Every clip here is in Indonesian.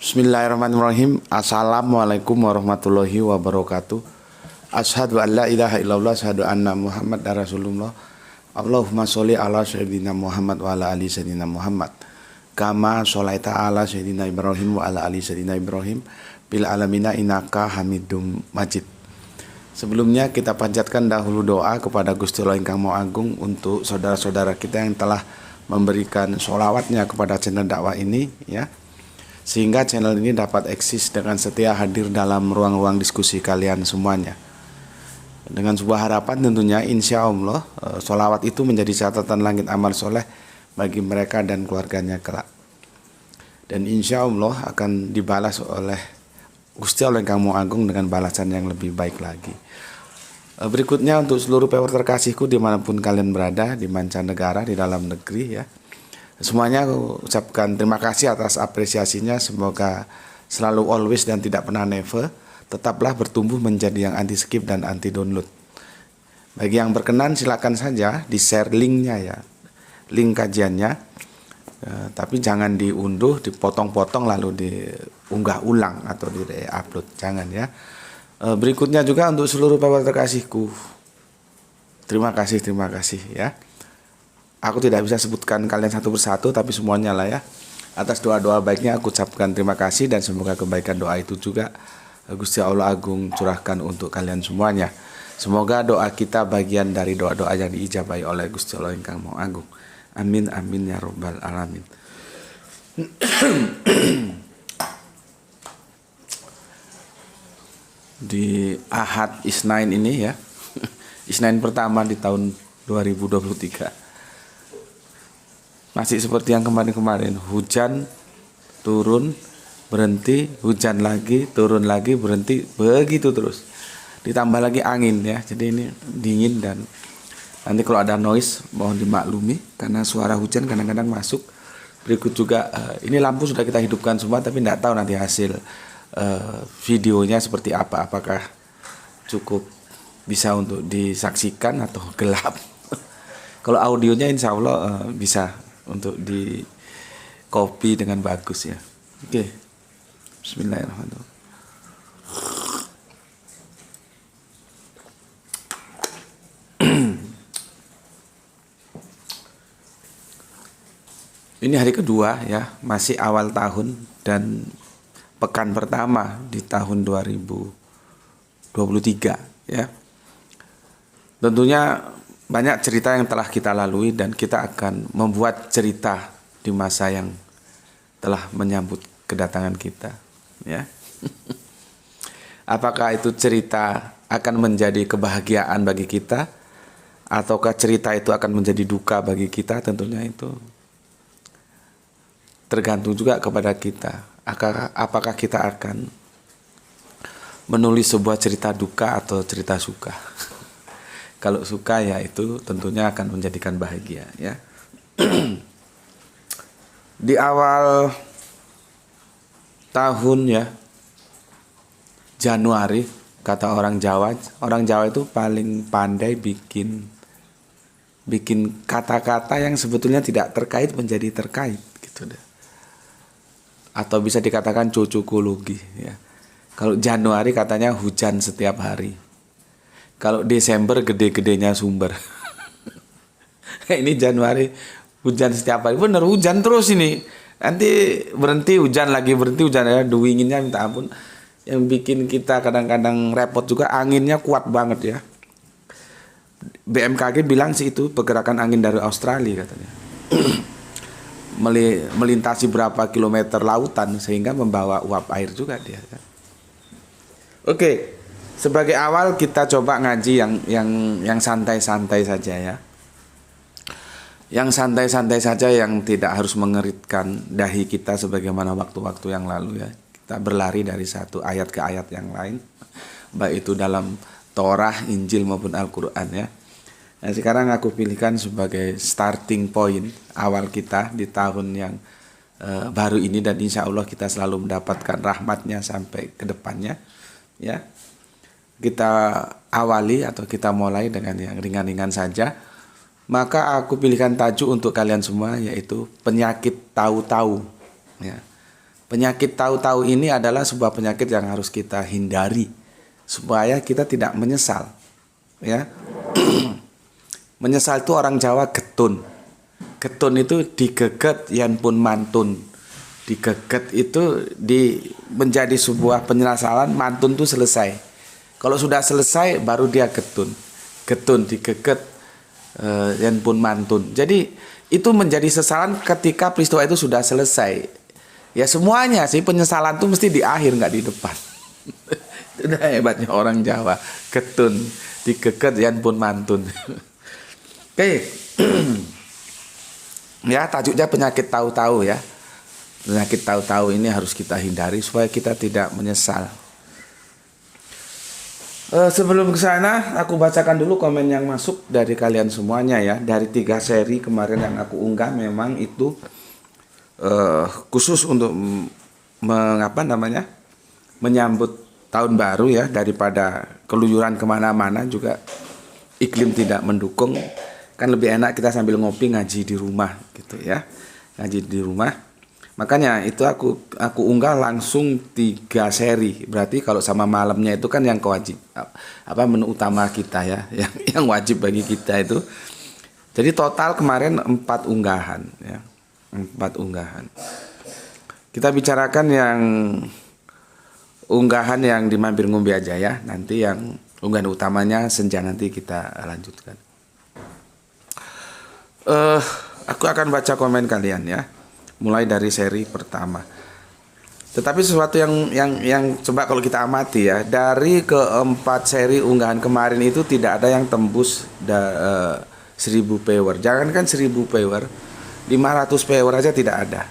Bismillahirrahmanirrahim. Assalamualaikum warahmatullahi wabarakatuh. Asyhadu an la ilaha illallah, asyhadu anna Muhammad Rasulullah. Allahumma sholli ala sayyidina Muhammad wa ala ali sayyidina Muhammad. Kama sholaita ala sayyidina Ibrahim wa ala ali sayyidina Ibrahim bil alamina innaka Hamidum Majid. Sebelumnya kita panjatkan dahulu doa kepada Gusti Allah Ingkang Maha Agung untuk saudara-saudara kita yang telah memberikan sholawatnya kepada channel dakwah ini, ya, sehingga channel ini dapat eksis dengan setia hadir dalam ruang-ruang diskusi kalian semuanya. Dengan sebuah harapan tentunya insya Allah sholawat itu menjadi catatan langit amal soleh bagi mereka dan keluarganya kelak. Dan insya Allah akan dibalas oleh Gusti Allah yang Maha Agung dengan balasan yang lebih baik lagi. Berikutnya untuk seluruh pewer terkasihku dimanapun kalian berada, di mancanegara, di dalam negeri, ya, semuanya aku ucapkan terima kasih atas apresiasinya. Semoga selalu always dan tidak pernah never. Tetaplah bertumbuh menjadi yang anti skip dan anti download. Bagi yang berkenan silakan saja di share linknya, ya, link kajiannya. Tapi jangan diunduh, dipotong-potong lalu diunggah ulang atau di-upload, jangan, ya. Berikutnya juga untuk seluruh pewer terkasihku, terima kasih ya. Aku tidak bisa sebutkan kalian satu persatu, tapi semuanya lah, ya. Atas doa-doa baiknya aku ucapkan terima kasih dan semoga kebaikan doa itu juga Gusti Allah Agung curahkan untuk kalian semuanya. Semoga doa kita bagian dari doa-doa yang diijabahi oleh Gusti Allah Ingkang Maha Agung. Amin amin ya robbal alamin. Di Ahad Isnain ini, ya, Isnain pertama di tahun 2023. Masih seperti yang kemarin-kemarin, hujan, turun, berhenti, hujan lagi, turun lagi, berhenti, begitu terus. Ditambah lagi angin, ya, jadi ini dingin dan nanti kalau ada noise mohon dimaklumi karena suara hujan kadang-kadang masuk. Berikut juga ini lampu sudah kita hidupkan semua, tapi tidak tahu nanti hasil videonya seperti apa. Apakah cukup bisa untuk disaksikan atau gelap? Kalau audionya insya Allah bisa untuk di copy dengan bagus, ya. Oke. Bismillahirrahmanirrahim. Ini hari kedua, ya, masih awal tahun dan pekan pertama di tahun 2023, ya. Tentunya banyak cerita yang telah kita lalui dan kita akan membuat cerita di masa yang telah menyambut kedatangan kita, ya. Apakah itu cerita akan menjadi kebahagiaan bagi kita ataukah cerita itu akan menjadi duka bagi kita? Tentunya itu tergantung juga kepada kita. Apakah kita akan menulis sebuah cerita duka atau cerita suka? Kalau suka, ya, itu tentunya akan menjadikan bahagia, ya. Di awal tahun, ya, Januari, kata orang Jawa itu paling pandai bikin kata-kata yang sebetulnya tidak terkait menjadi terkait, gitu deh. Atau bisa dikatakan cocokologi, ya. Kalau Januari katanya hujan setiap hari. Kalau Desember gede-gedenya sumber. Ini Januari hujan setiap hari. Bener, hujan terus ini. Nanti berhenti hujan lagi, berhenti hujan, ya. Dinginnya minta ampun. Yang bikin kita kadang-kadang repot juga anginnya kuat banget, ya. BMKG bilang sih itu pergerakan angin dari Australia katanya. Melintasi berapa kilometer lautan sehingga membawa uap air juga dia, kan. Oke. Sebagai awal kita coba ngaji yang santai-santai saja, ya. Yang santai-santai saja, yang tidak harus mengeritkan dahi kita sebagaimana waktu-waktu yang lalu, ya. Kita berlari dari satu ayat ke ayat yang lain, baik itu dalam Torah, Injil maupun Al-Qur'an, ya. Nah, sekarang aku pilihkan sebagai starting point awal kita di tahun yang baru ini dan insya Allah kita selalu mendapatkan rahmatnya sampai ke depannya, ya. Kita awali atau kita mulai dengan yang ringan-ringan saja. Maka aku pilihkan tajuk untuk kalian semua, yaitu penyakit tahu-tahu, ya. Penyakit tahu-tahu ini adalah sebuah penyakit yang harus kita hindari supaya kita tidak menyesal. Ya. Menyesal itu orang Jawa getun. Getun itu digeget yen pun mantun. Digeget itu menjadi sebuah penyesalan, mantun itu selesai. Kalau sudah selesai baru dia getun. Getun digeget yen pun mantun. Jadi itu menjadi sesalan ketika peristiwa itu sudah selesai. Ya semuanya sih penyesalan itu mesti di akhir, nggak di depan. Itu udah hebatnya orang Jawa. Getun digeget yen pun mantun. Oke. Ya, tajuknya penyakit tahu-tahu ya. Penyakit tahu-tahu ini harus kita hindari supaya kita tidak menyesal. Sebelum ke sana, aku bacakan dulu komen yang masuk dari kalian semuanya ya. Dari 3 seri kemarin yang aku unggah memang itu khusus untuk menyambut tahun baru ya, daripada keluyuran kemana-mana juga iklim tidak mendukung, kan lebih enak kita sambil ngopi ngaji di rumah gitu ya, ngaji di rumah. Makanya itu aku unggah langsung 3 seri. Berarti kalau sama malamnya itu kan yang kewajib menu utama kita ya, yang wajib bagi kita itu. Jadi total kemarin 4 unggahan ya. 4 unggahan. Kita bicarakan yang unggahan yang di mampir ngombe aja ya. Nanti yang unggahan utamanya senja nanti kita lanjutkan. Aku akan baca komen kalian ya. Mulai dari seri pertama. Tetapi sesuatu yang coba kalau kita amati ya, dari keempat seri unggahan kemarin itu tidak ada yang tembus 1000 viewer. Jangankan 1000 viewer, 500 viewer aja tidak ada.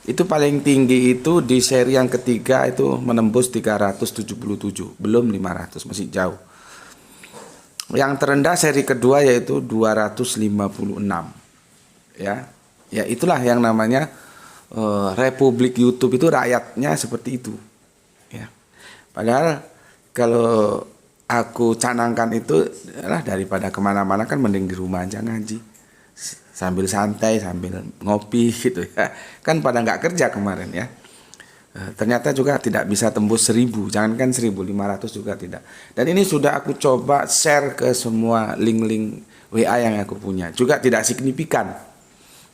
Itu paling tinggi itu di seri yang ketiga itu menembus 377, belum 500, masih jauh. Yang terendah seri kedua yaitu 256. Ya. Ya itulah yang namanya Republik YouTube itu rakyatnya seperti itu. Ya. Padahal kalau aku canangkan itu daripada kemana-mana kan mending di rumah aja ngaji. Sambil santai, sambil ngopi gitu ya. Kan pada nggak kerja kemarin ya. Ternyata juga tidak bisa tembus 1000, jangankan 1500 juga tidak. Dan ini sudah aku coba share ke semua link-link WA yang aku punya. Juga tidak signifikan.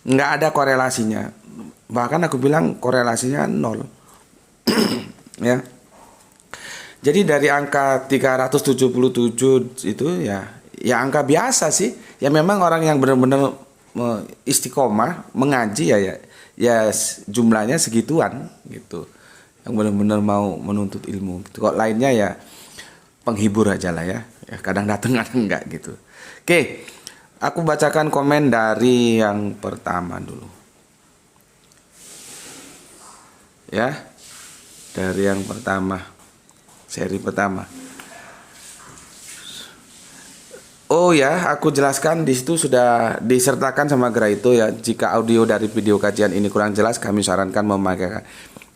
Nggak ada korelasinya. Bahkan aku bilang korelasinya 0. Ya. Jadi dari angka 377 itu ya angka biasa sih. Ya memang orang yang benar-benar istiqomah mengaji ya jumlahnya segituan gitu, yang benar-benar mau menuntut ilmu gitu. Kok lainnya ya penghibur aja lah ya kadang datang kadang enggak gitu. Oke, aku bacakan komen dari yang pertama dulu ya, dari yang pertama, seri pertama. Oh ya, aku jelaskan di situ sudah disertakan sama Graito ya. Jika audio dari video kajian ini kurang jelas, kami sarankan memakai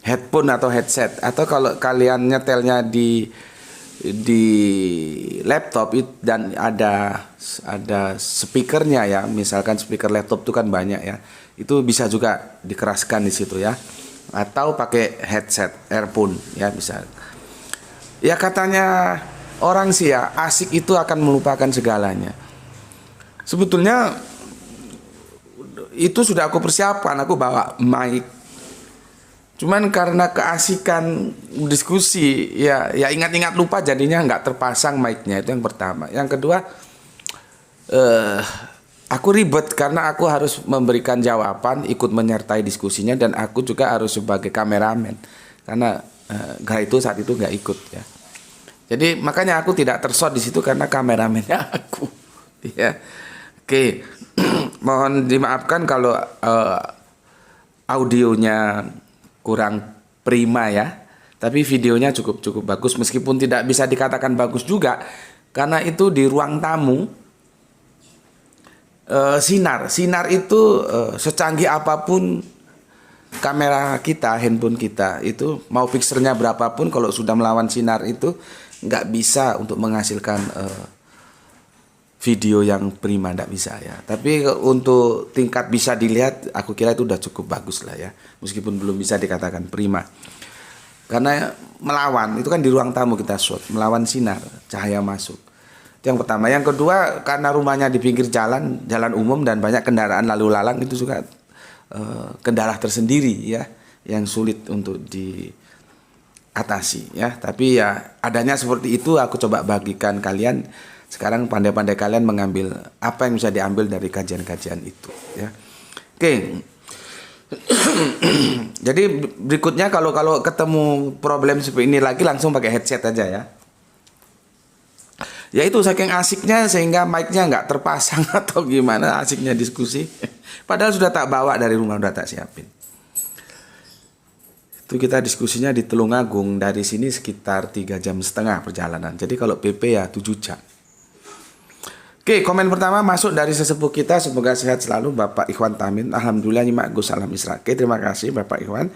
headphone atau headset. Atau kalau kalian nyetelnya di laptop dan ada speakernya ya. Misalkan speaker laptop itu kan banyak ya. Itu bisa juga dikeraskan di situ ya. Atau pakai headset, earphone ya bisa. Ya katanya orang sih ya, asik itu akan melupakan segalanya. Sebetulnya itu sudah aku persiapkan, aku bawa mic. Cuman karena keasikan diskusi, ya ingat-ingat lupa jadinya nggak terpasang mic-nya, itu yang pertama. Yang kedua, aku ribet karena aku harus memberikan jawaban, ikut menyertai diskusinya, dan aku juga harus sebagai kameramen. Karena Graito saat itu nggak ikut ya. Jadi makanya aku tidak tersot di situ karena kameramennya aku. Ya, oke. Mohon dimaafkan kalau audionya kurang prima ya. Tapi videonya cukup bagus meskipun tidak bisa dikatakan bagus juga karena itu di ruang tamu. Sinar itu secanggih apapun kamera kita, handphone kita itu mau pixelnya berapapun kalau sudah melawan sinar itu nggak bisa untuk menghasilkan video yang prima, ndak bisa ya. Tapi untuk tingkat bisa dilihat, aku kira itu udah cukup bagus lah ya. Meskipun belum bisa dikatakan prima. Karena melawan, itu kan di ruang tamu kita shot, melawan sinar, cahaya masuk. Itu yang pertama. Yang kedua, karena rumahnya di pinggir jalan, jalan umum dan banyak kendaraan lalu lalang, itu juga kendala tersendiri ya, yang sulit untuk diatasi ya. Tapi ya adanya seperti itu, aku coba bagikan kalian. Sekarang pandai-pandai kalian mengambil apa yang bisa diambil dari kajian-kajian itu ya. Oke. Jadi berikutnya kalau ketemu problem seperti ini lagi, langsung pakai headset aja ya. Ya itu saking asiknya sehingga mic-nya nggak terpasang atau gimana, asiknya diskusi. Padahal sudah tak bawa dari rumah, udah tak siapin. Itu kita diskusinya di Tulungagung, dari sini sekitar 3,5 jam perjalanan. Jadi kalau PP ya 7 jam. Oke, komen pertama masuk dari sesepuh kita, semoga sehat selalu Bapak Ikhwan Tamin. Alhamdulillah nyimak Gus Salam Isra. Oke, terima kasih Bapak Ikhwan.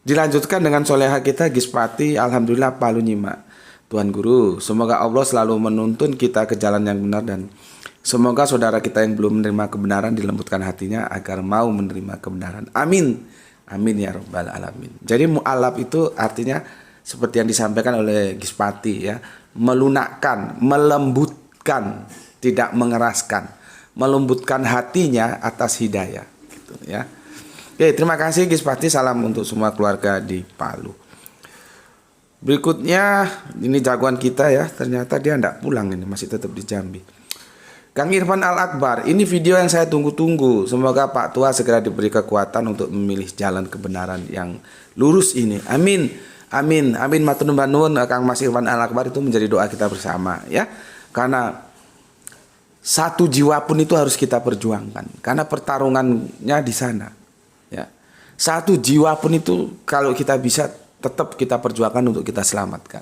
Dilanjutkan dengan soleha kita Gispati, alhamdulillah Palu nyimak. Tuhan Guru, semoga Allah selalu menuntun kita ke jalan yang benar, dan semoga saudara kita yang belum menerima kebenaran dilembutkan hatinya agar mau menerima kebenaran. Amin. Amin ya Rabbal Alamin. Jadi mu'alaf itu artinya seperti yang disampaikan oleh Gispati ya, melunakkan, melembutkan, tidak mengeraskan, melembutkan hatinya atas hidayah gitu ya. Oke, terima kasih Gispati, salam untuk semua keluarga di Palu. Berikutnya, ini jagoan kita ya, ternyata dia tidak pulang, ini masih tetap di Jambi. Kang Irfan Al-Akbar, ini video yang saya tunggu-tunggu. Semoga Pak Tua segera diberi kekuatan untuk memilih jalan kebenaran yang lurus ini. Amin, amin, amin. Matur nuwun Kang Mas Irfan Al-Akbar, itu menjadi doa kita bersama ya. Karena satu jiwa pun itu harus kita perjuangkan, karena pertarungannya di sana ya. Satu jiwa pun itu kalau kita bisa tetap kita perjuangkan untuk kita selamatkan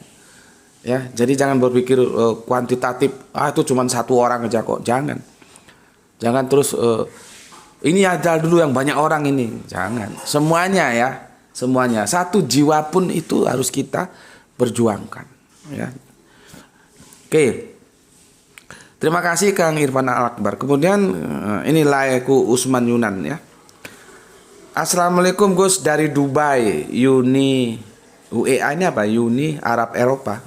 ya. Jadi jangan berpikir kuantitatif, itu cuma satu orang aja kok, jangan terus ini ada dulu yang banyak orang ini, jangan, semuanya ya, semuanya, satu jiwa pun itu harus kita perjuangkan ya. Oke, terima kasih Kang Irfan Al-Akbar. Kemudian ini Laiku Usman Yunan ya. Assalamualaikum Gus dari Dubai, UEA ini apa? Uni Arab Eropa.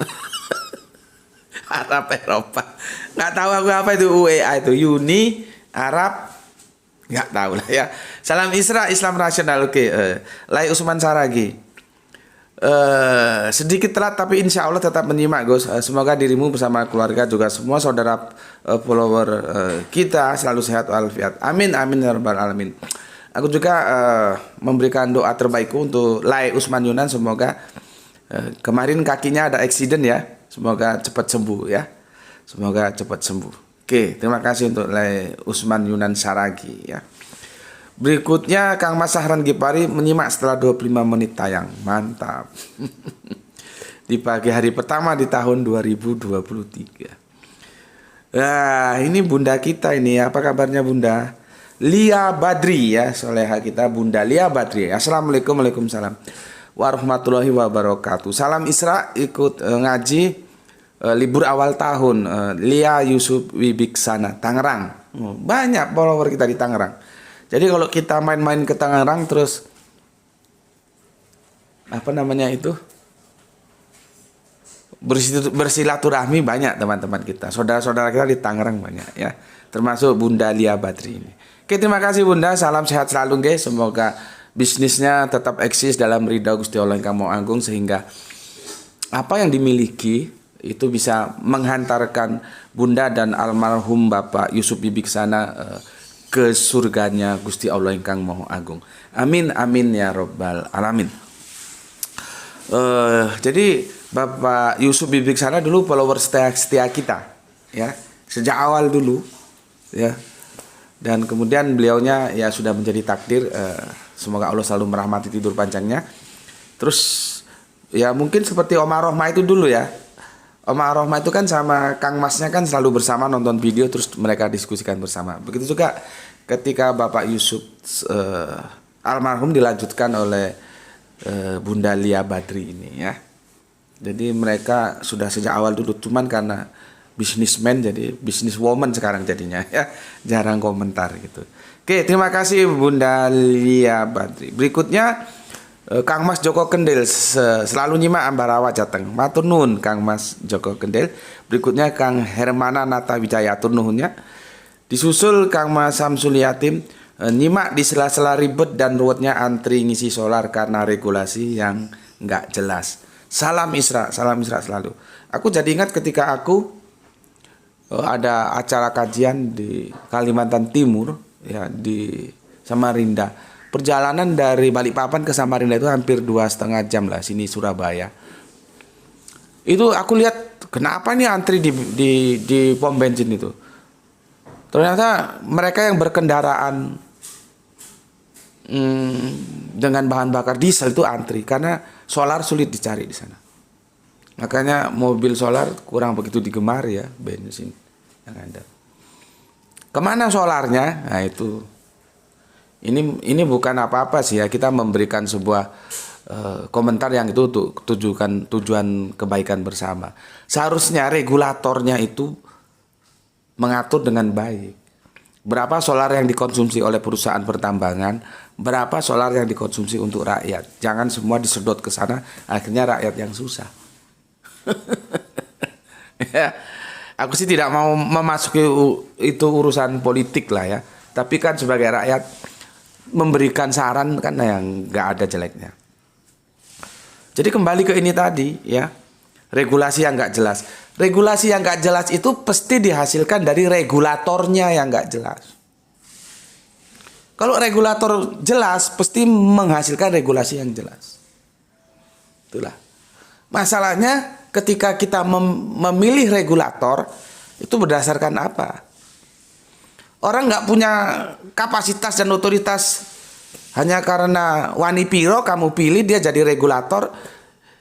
Arab Eropa. Nggak tahu aku apa itu UEA itu. Uni Arab, nggak tahu lah ya. Salam Isra, Islam rasional. Oke. Lai Usman Saragi. Sedikit telat tapi insya Allah tetap menyimak Gus. Semoga dirimu bersama keluarga juga semua saudara follower kita selalu sehat walafiat. Amin, amin ya rabbal alamin. Aku juga memberikan doa terbaikku untuk Lai Usman Yunan. Semoga kemarin kakinya ada accident ya. Semoga cepat sembuh ya. Semoga cepat sembuh. Oke, terima kasih untuk Lai Usman Yunan Saragi ya. Berikutnya Kang Mas Sahran Gipari menyimak setelah 25 menit tayang. Mantap. Di pagi hari pertama di tahun 2023. Nah, ini bunda kita ini. Apa kabarnya bunda? Lia Badri ya, soleha kita Bunda Lia Badri. Assalamualaikum, waalaikumsalam warahmatullahi wabarakatuh. Salam Isra, ikut ngaji libur awal tahun. Lia Yusuf Wibiksana, Tangerang. Banyak follower kita di Tangerang. Jadi kalau kita main-main ke Tangerang terus apa namanya itu, bersilaturahmi, banyak teman-teman kita, saudara-saudara kita di Tangerang banyak ya, termasuk Bunda Lia Badri ini. Oke, terima kasih Bunda, salam sehat selalu guys. Semoga bisnisnya tetap eksis dalam ridha Gusti Allah yang Maha Agung, sehingga apa yang dimiliki itu bisa menghantarkan Bunda dan almarhum Bapak Yusuf Wibiksana ke surganya Gusti Allah yang Maha Agung. Amin, amin ya Rabbal Alamin. Jadi Bapak Yusuf Wibiksana dulu follower setia kita ya, sejak awal dulu ya. Dan kemudian beliaunya ya sudah menjadi takdir, semoga Allah selalu merahmati tidur panjangnya. Terus ya mungkin seperti Omar Rohmah itu dulu ya. Omar Rohmah itu kan sama Kang Masnya kan selalu bersama nonton video, terus mereka diskusikan bersama. Begitu juga ketika Bapak Yusuf almarhum dilanjutkan oleh Bunda Lia Badri ini ya. Jadi mereka sudah sejak awal dulu, cuman karena bisnismen jadi businesswoman sekarang jadinya ya, jarang komentar gitu. Oke, terima kasih Bunda Lia Badri. Berikutnya Kang Mas Joko Kendil selalu nyimak Ambarawa Jateng. Matur nuwun Kang Mas Joko Kendil. Berikutnya Kang Hermana Nata Wijaya, atur nuhunnya. Disusul Kang Mas Samsul Yatim, nyimak di sela-sela ribet dan ruwetnya antri ngisi solar karena regulasi yang nggak jelas. Salam Isra selalu. Aku jadi ingat ketika aku ada acara kajian di Kalimantan Timur ya, di Samarinda. Perjalanan dari Balikpapan ke Samarinda itu hampir 2,5 jam lah, sini Surabaya. Itu aku lihat kenapa nih antri di pom bensin itu. Ternyata mereka yang berkendaraan dengan bahan bakar diesel itu antri karena solar sulit dicari di sana. Makanya mobil solar kurang begitu digemari ya, bensin yang ada. Kemana solarnya? Nah itu. Ini bukan apa-apa sih ya, kita memberikan sebuah komentar yang itu untuk tujuan kebaikan bersama. Seharusnya regulatornya itu mengatur dengan baik. Berapa solar yang dikonsumsi oleh perusahaan pertambangan, berapa solar yang dikonsumsi untuk rakyat. Jangan semua disedot ke sana, akhirnya rakyat yang susah. Ya, aku sih tidak mau memasuki itu urusan politik lah ya. Tapi kan sebagai rakyat memberikan saran kan yang nggak ada jeleknya. Jadi kembali ke ini tadi ya, regulasi yang nggak jelas. Regulasi yang nggak jelas itu pasti dihasilkan dari regulatornya yang nggak jelas. Kalau regulator jelas, pasti menghasilkan regulasi yang jelas. Itulah. Masalahnya ketika kita memilih regulator itu berdasarkan apa? Orang nggak punya kapasitas dan otoritas hanya karena wani piro kamu pilih dia jadi regulator,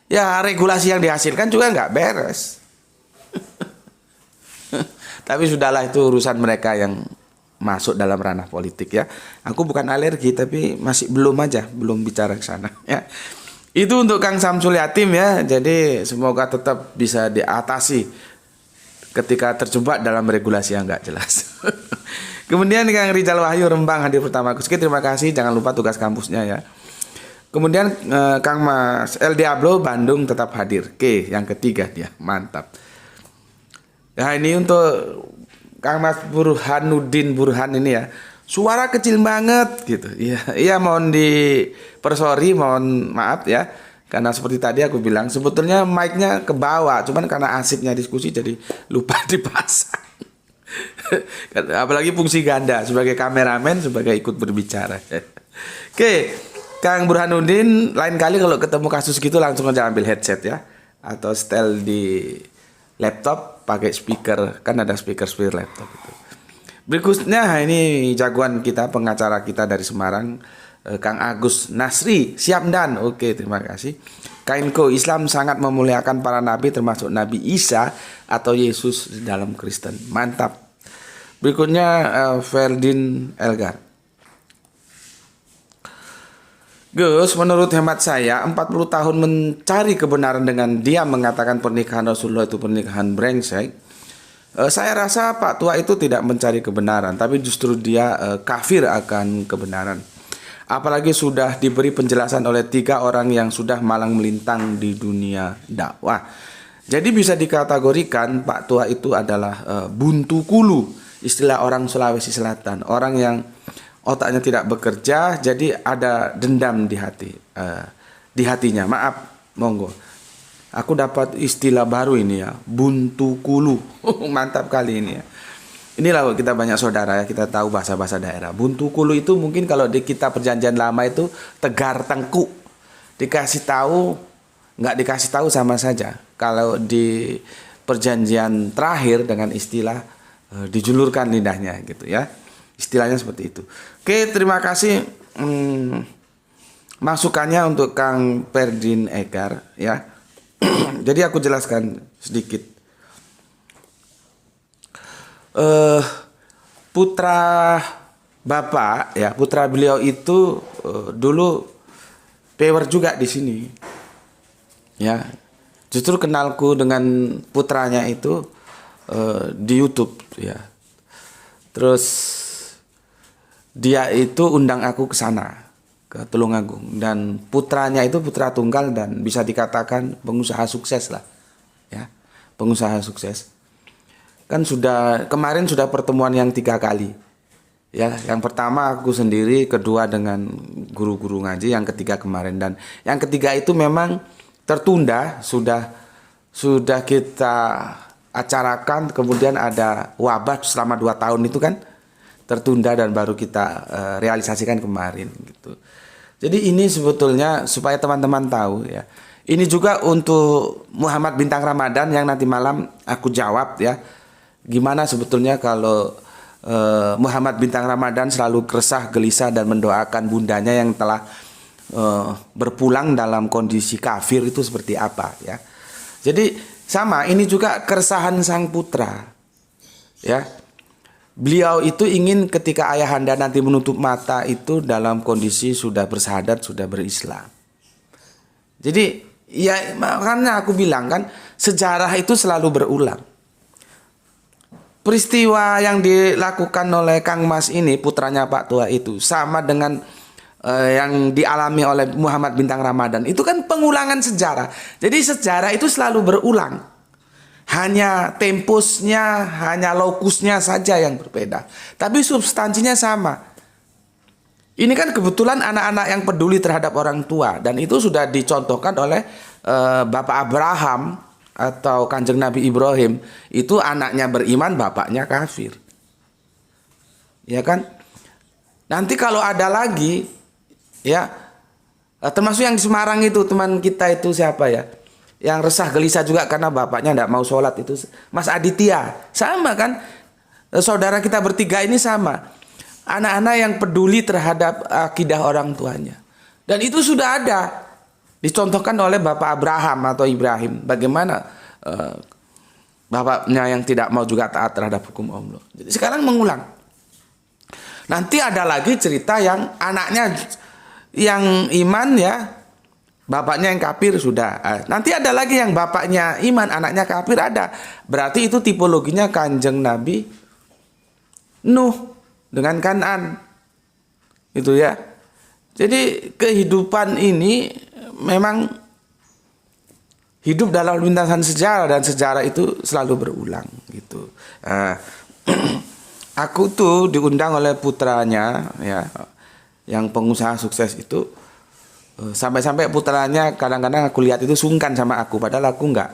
ya regulasi yang dihasilkan juga nggak beres. Tapi sudahlah, itu urusan mereka yang masuk dalam ranah politik ya. Aku bukan alergi tapi masih belum bicara ke sana ya. Itu untuk Kang Samsul Yatim ya. Jadi semoga tetap bisa diatasi ketika terjebak dalam regulasi yang nggak jelas. Kemudian Kang Rizal Wahyu Rembang hadir pertama. Kuski, terima kasih. Jangan lupa tugas kampusnya ya. Kemudian Kang Mas El Diablo Bandung tetap hadir. Oke, yang ketiga dia. Mantap. Nah ini untuk Kang Mas Burhanuddin Burhan ini ya. Suara kecil banget gitu. Iya mohon dipersori, mohon maaf ya. Karena seperti tadi aku bilang sebetulnya mic-nya ke bawah, cuman karena asiknya diskusi jadi lupa dipasang. Apalagi fungsi ganda sebagai kameramen, sebagai ikut berbicara. Oke, Kang Burhanuddin, lain kali kalau ketemu kasus gitu langsung aja ambil headset ya, atau setel di laptop pakai speaker, kan ada speaker laptop itu. Berikutnya ini jagoan kita, pengacara kita dari Semarang, Kang Agus Nasri Siapdan. Oke, terima kasih. Kainko, Islam sangat memuliakan para nabi termasuk Nabi Isa atau Yesus dalam Kristen. Mantap. Berikutnya Ferdin Elgar. Gus, menurut hemat saya 40 tahun mencari kebenaran dengan dia mengatakan pernikahan Rasulullah itu pernikahan brengsek. Saya rasa Pak Tua itu tidak mencari kebenaran, tapi justru dia kafir akan kebenaran. Apalagi sudah diberi penjelasan oleh 3 orang yang sudah malang melintang di dunia dakwah. Jadi bisa dikategorikan Pak Tua itu adalah buntu kulu, istilah orang Sulawesi Selatan. Orang yang otaknya tidak bekerja, jadi ada dendam di hatinya. Maaf, monggo. Aku dapat istilah baru ini ya, buntu kulu. Mantap kali ini ya. Inilah kita banyak saudara ya, kita tahu bahasa-bahasa daerah. Buntu kulu itu mungkin kalau di kita perjanjian lama itu tegar tengkuk. Dikasih tahu, nggak dikasih tahu sama saja. Kalau di perjanjian terakhir dengan istilah dijulurkan lidahnya gitu ya. Istilahnya seperti itu. Oke, terima kasih masukannya untuk Kang Ferdin Egar ya. Jadi aku jelaskan sedikit. Putra Bapak ya, putra beliau itu dulu pewer juga di sini. Ya. Justru kenalku dengan putranya itu di YouTube ya. Terus dia itu undang aku ke sana, ke Tulungagung, dan putranya itu putra tunggal dan bisa dikatakan pengusaha sukses lah ya, pengusaha sukses. Kan kemarin sudah pertemuan yang 3 kali ya. Yang pertama aku sendiri, kedua dengan guru-guru ngaji, yang ketiga kemarin, dan yang ketiga itu memang tertunda, sudah kita acarakan, kemudian ada wabah selama 2 tahun itu kan tertunda dan baru kita realisasikan kemarin gitu. Jadi ini sebetulnya supaya teman-teman tahu ya. Ini juga untuk Muhammad Bintang Ramadan yang nanti malam aku jawab ya. Gimana sebetulnya kalau Muhammad Bintang Ramadan selalu resah, gelisah dan mendoakan bundanya yang telah berpulang dalam kondisi kafir itu seperti apa ya. Jadi sama, ini juga keresahan sang putra ya. Beliau itu ingin ketika ayahanda nanti menutup mata itu dalam kondisi sudah bersahadat, sudah berislam. Jadi ya makanya aku bilang kan, sejarah itu selalu berulang. Peristiwa yang dilakukan oleh Kang Mas ini, putranya Pak Tua itu, sama dengan yang dialami oleh Muhammad Bintang Ramadan. Itu kan pengulangan sejarah. Jadi sejarah itu selalu berulang. Hanya tempusnya, hanya lokusnya saja yang berbeda. Tapi substansinya sama. Ini kan kebetulan anak-anak yang peduli terhadap orang tua. Dan itu sudah dicontohkan oleh Bapak Abraham atau Kanjeng Nabi Ibrahim. Itu anaknya beriman, bapaknya kafir. Ya kan? Nanti kalau ada lagi, ya, termasuk yang di Semarang itu, teman kita itu siapa ya? Yang resah gelisah juga karena bapaknya tidak mau sholat itu, Mas Aditya. Sama kan? Saudara kita bertiga ini sama. Anak-anak yang peduli terhadap akidah orang tuanya. Dan itu sudah ada. Dicontohkan oleh Bapak Abraham atau Ibrahim. Bagaimana bapaknya yang tidak mau juga taat terhadap hukum Allah. Jadi sekarang mengulang. Nanti ada lagi cerita yang anaknya yang iman ya, bapaknya yang kafir sudah. Nanti ada lagi yang bapaknya iman, anaknya kafir ada. Berarti itu tipologinya Kanjeng Nabi Nuh dengan Kan'an. Itu ya. Jadi kehidupan ini memang hidup dalam lintasan sejarah, dan sejarah itu selalu berulang gitu. Aku tuh diundang oleh putranya ya, yang pengusaha sukses itu. Sampai-sampai putranya kadang-kadang aku lihat itu sungkan sama aku, padahal aku enggak.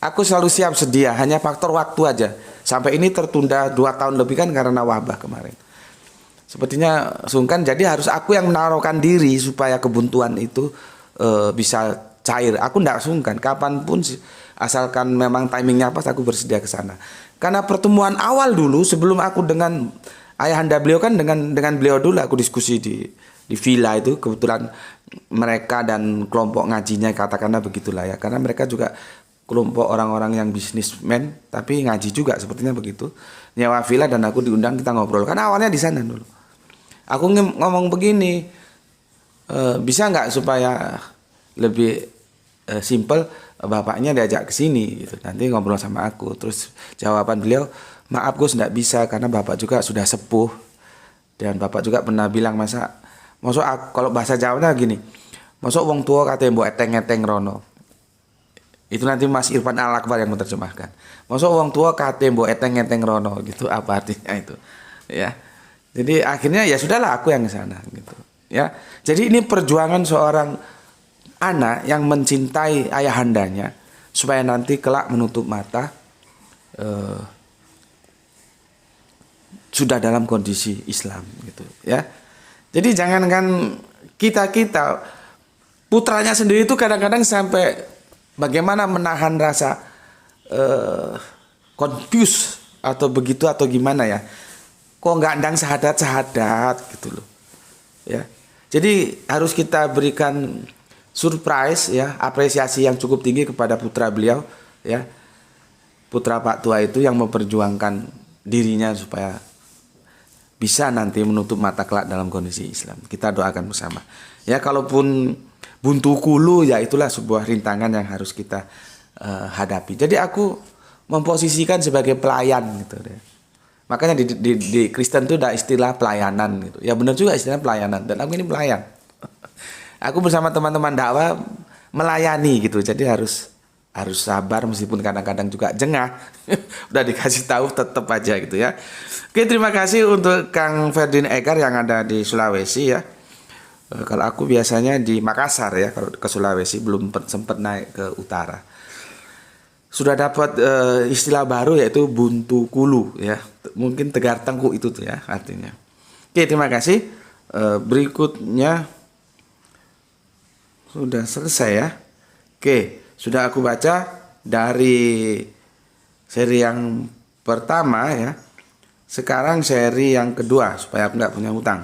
Aku selalu siap sedia, hanya faktor waktu aja. Sampai ini tertunda 2 tahun lebih kan karena wabah kemarin. Sepertinya sungkan, jadi harus aku yang menaruhkan diri supaya kebuntuan itu bisa cair. Aku enggak sungkan, kapanpun asalkan memang timingnya pas aku bersedia ke sana. Karena pertemuan awal dulu sebelum aku dengan ayahanda beliau kan dengan beliau dulu aku diskusi di villa itu, kebetulan mereka dan kelompok ngajinya katakanlah begitulah ya, karena mereka juga kelompok orang-orang yang bisnismen tapi ngaji juga sepertinya begitu, nyewa villa dan aku diundang, kita ngobrol karena awalnya di sana dulu. Aku ngomong begini, bisa nggak supaya lebih simple, bapaknya diajak ke sini gitu, nanti ngobrol sama aku. Terus jawaban beliau, maaf Gus nggak bisa karena bapak juga sudah sepuh dan bapak juga pernah bilang masuk kalau bahasa Jawanya gini, masuk wong tua katanya mbok eteng-eteng rono. Itu nanti Mas Irfan Al-Akbar yang menerjemahkan. Masuk wong tua katanya mbok eteng-eteng rono gitu, apa artinya itu ya. Jadi akhirnya ya sudahlah aku yang ke sana gitu ya. Jadi ini perjuangan seorang anak yang mencintai ayahandanya supaya nanti kelak menutup mata sudah dalam kondisi Islam gitu ya. Jadi jangankan kita putranya sendiri itu kadang-kadang sampai bagaimana menahan rasa confuse atau begitu atau gimana ya. Kok nggak ndang sahadat gitu loh ya. Jadi harus kita berikan surprise ya, apresiasi yang cukup tinggi kepada putra beliau ya, putra Pak Tua itu yang memperjuangkan dirinya supaya bisa nanti menutup mata kelak dalam kondisi Islam. Kita doakan bersama ya. Kalaupun buntu kulu ya itulah sebuah rintangan yang harus kita hadapi. Jadi aku memposisikan sebagai pelayan gitu ya. Makanya di Kristen tuh ada istilah pelayanan gitu. Ya benar juga istilah pelayanan, dan aku ini pelayan. Aku bersama teman-teman dakwah melayani gitu. Jadi harus sabar meskipun kadang-kadang juga jengah. Udah dikasih tahu tetap aja gitu ya. Oke, terima kasih untuk Kang Ferdin Egar yang ada di Sulawesi ya. Kalau aku biasanya di Makassar ya, kalau ke Sulawesi belum sempat naik ke utara. Sudah dapat istilah baru yaitu buntu kulu ya. Mungkin tegar tengku itu tuh ya artinya. Oke, terima kasih. Berikutnya sudah selesai ya. Oke, sudah aku baca dari seri yang pertama ya. Sekarang seri yang kedua supaya aku nggak punya hutang.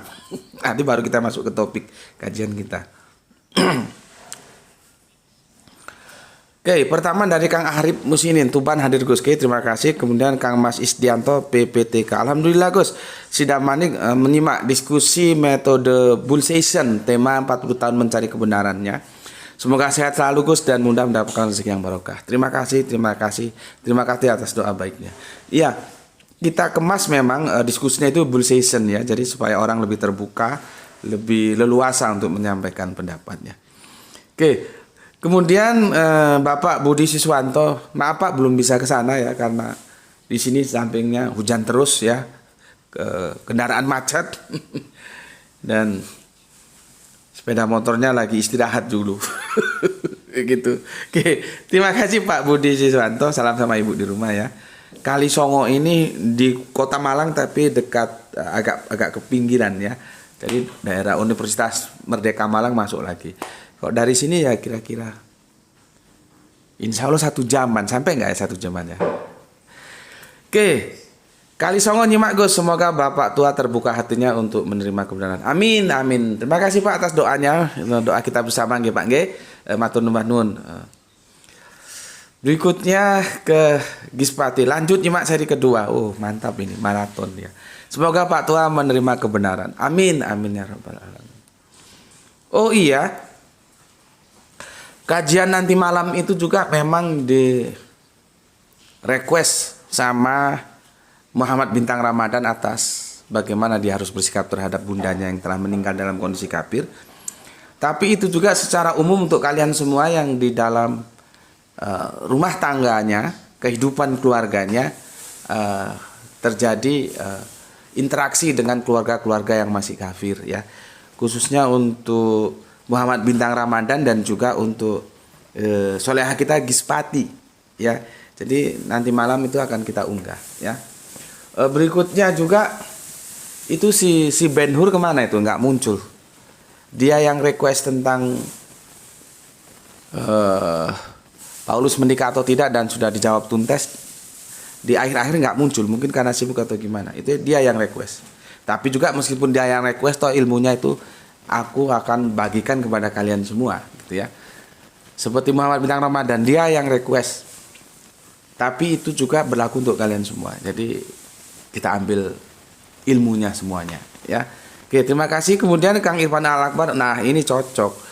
Nanti baru kita masuk ke topik kajian kita. Oke, pertama dari Kang Arif Musinin, Tuban hadir Gus. Oke, terima kasih. Kemudian Kang Mas Isdianto PPTK. Alhamdulillah Gus. Sidang Manik menyimak diskusi metode Bull Session, tema 40 tahun mencari kebenarannya. Semoga sehat selalu Gus dan mudah mendapatkan rezeki yang barokah. Terima kasih atas doa baiknya. Iya, kita kemas memang diskusinya itu Bull Session ya. Jadi supaya orang lebih terbuka, lebih leluasa untuk menyampaikan pendapatnya. Oke. Kemudian Bapak Budi Siswanto, maaf Pak belum bisa ke sana ya karena di sini sampingnya hujan terus ya, kendaraan macet dan sepeda motornya lagi istirahat dulu, gitu. Oke, terima kasih Pak Budi Siswanto, salam sama Ibu di rumah ya. Kali Songo ini di Kota Malang tapi dekat agak ke pinggiran ya, jadi daerah Universitas Merdeka Malang masuk lagi. Kalau dari sini ya kira-kira insya Allah 1 jaman. Sampai nggak ya 1 jaman ya. Oke, Kali Songo nyimak Gus. Semoga Bapak tua terbuka hatinya untuk menerima kebenaran. Amin, amin. Terima kasih Pak atas doanya. Doa kita bersama nggih Pak nggih. Matur nuwun nun. Berikutnya ke Gispati. Lanjut nyimak seri kedua. Oh mantap ini, maraton ya. Semoga Pak tua menerima kebenaran. Amin, amin ya rabbal alamin. Oh iya, kajian nanti malam itu juga memang di request sama Muhammad Bintang Ramadan atas bagaimana dia harus bersikap terhadap bundanya yang telah meninggal dalam kondisi kafir. Tapi itu juga secara umum untuk kalian semua yang di dalam rumah tangganya, kehidupan keluarganya terjadi interaksi dengan keluarga-keluarga yang masih kafir ya. Khususnya untuk Muhammad Bintang Ramadan dan juga untuk soleha kita Gispati ya. Jadi nanti malam itu akan kita unggah ya. Berikutnya juga itu si Ben Hur kemana itu nggak muncul. Dia yang request tentang Paulus menikah atau tidak dan sudah dijawab tuntas. Di akhir-akhir nggak muncul, mungkin karena sibuk atau gimana. Itu dia yang request. Tapi juga meskipun dia yang request, toh ilmunya itu aku akan bagikan kepada kalian semua gitu ya. Seperti Muhammad Bintang Ramadan, dia yang request. Tapi itu juga berlaku untuk kalian semua. Jadi kita ambil ilmunya semuanya ya. Oke, terima kasih. Kemudian Kang Irfan Al-Akbar. Nah, ini cocok.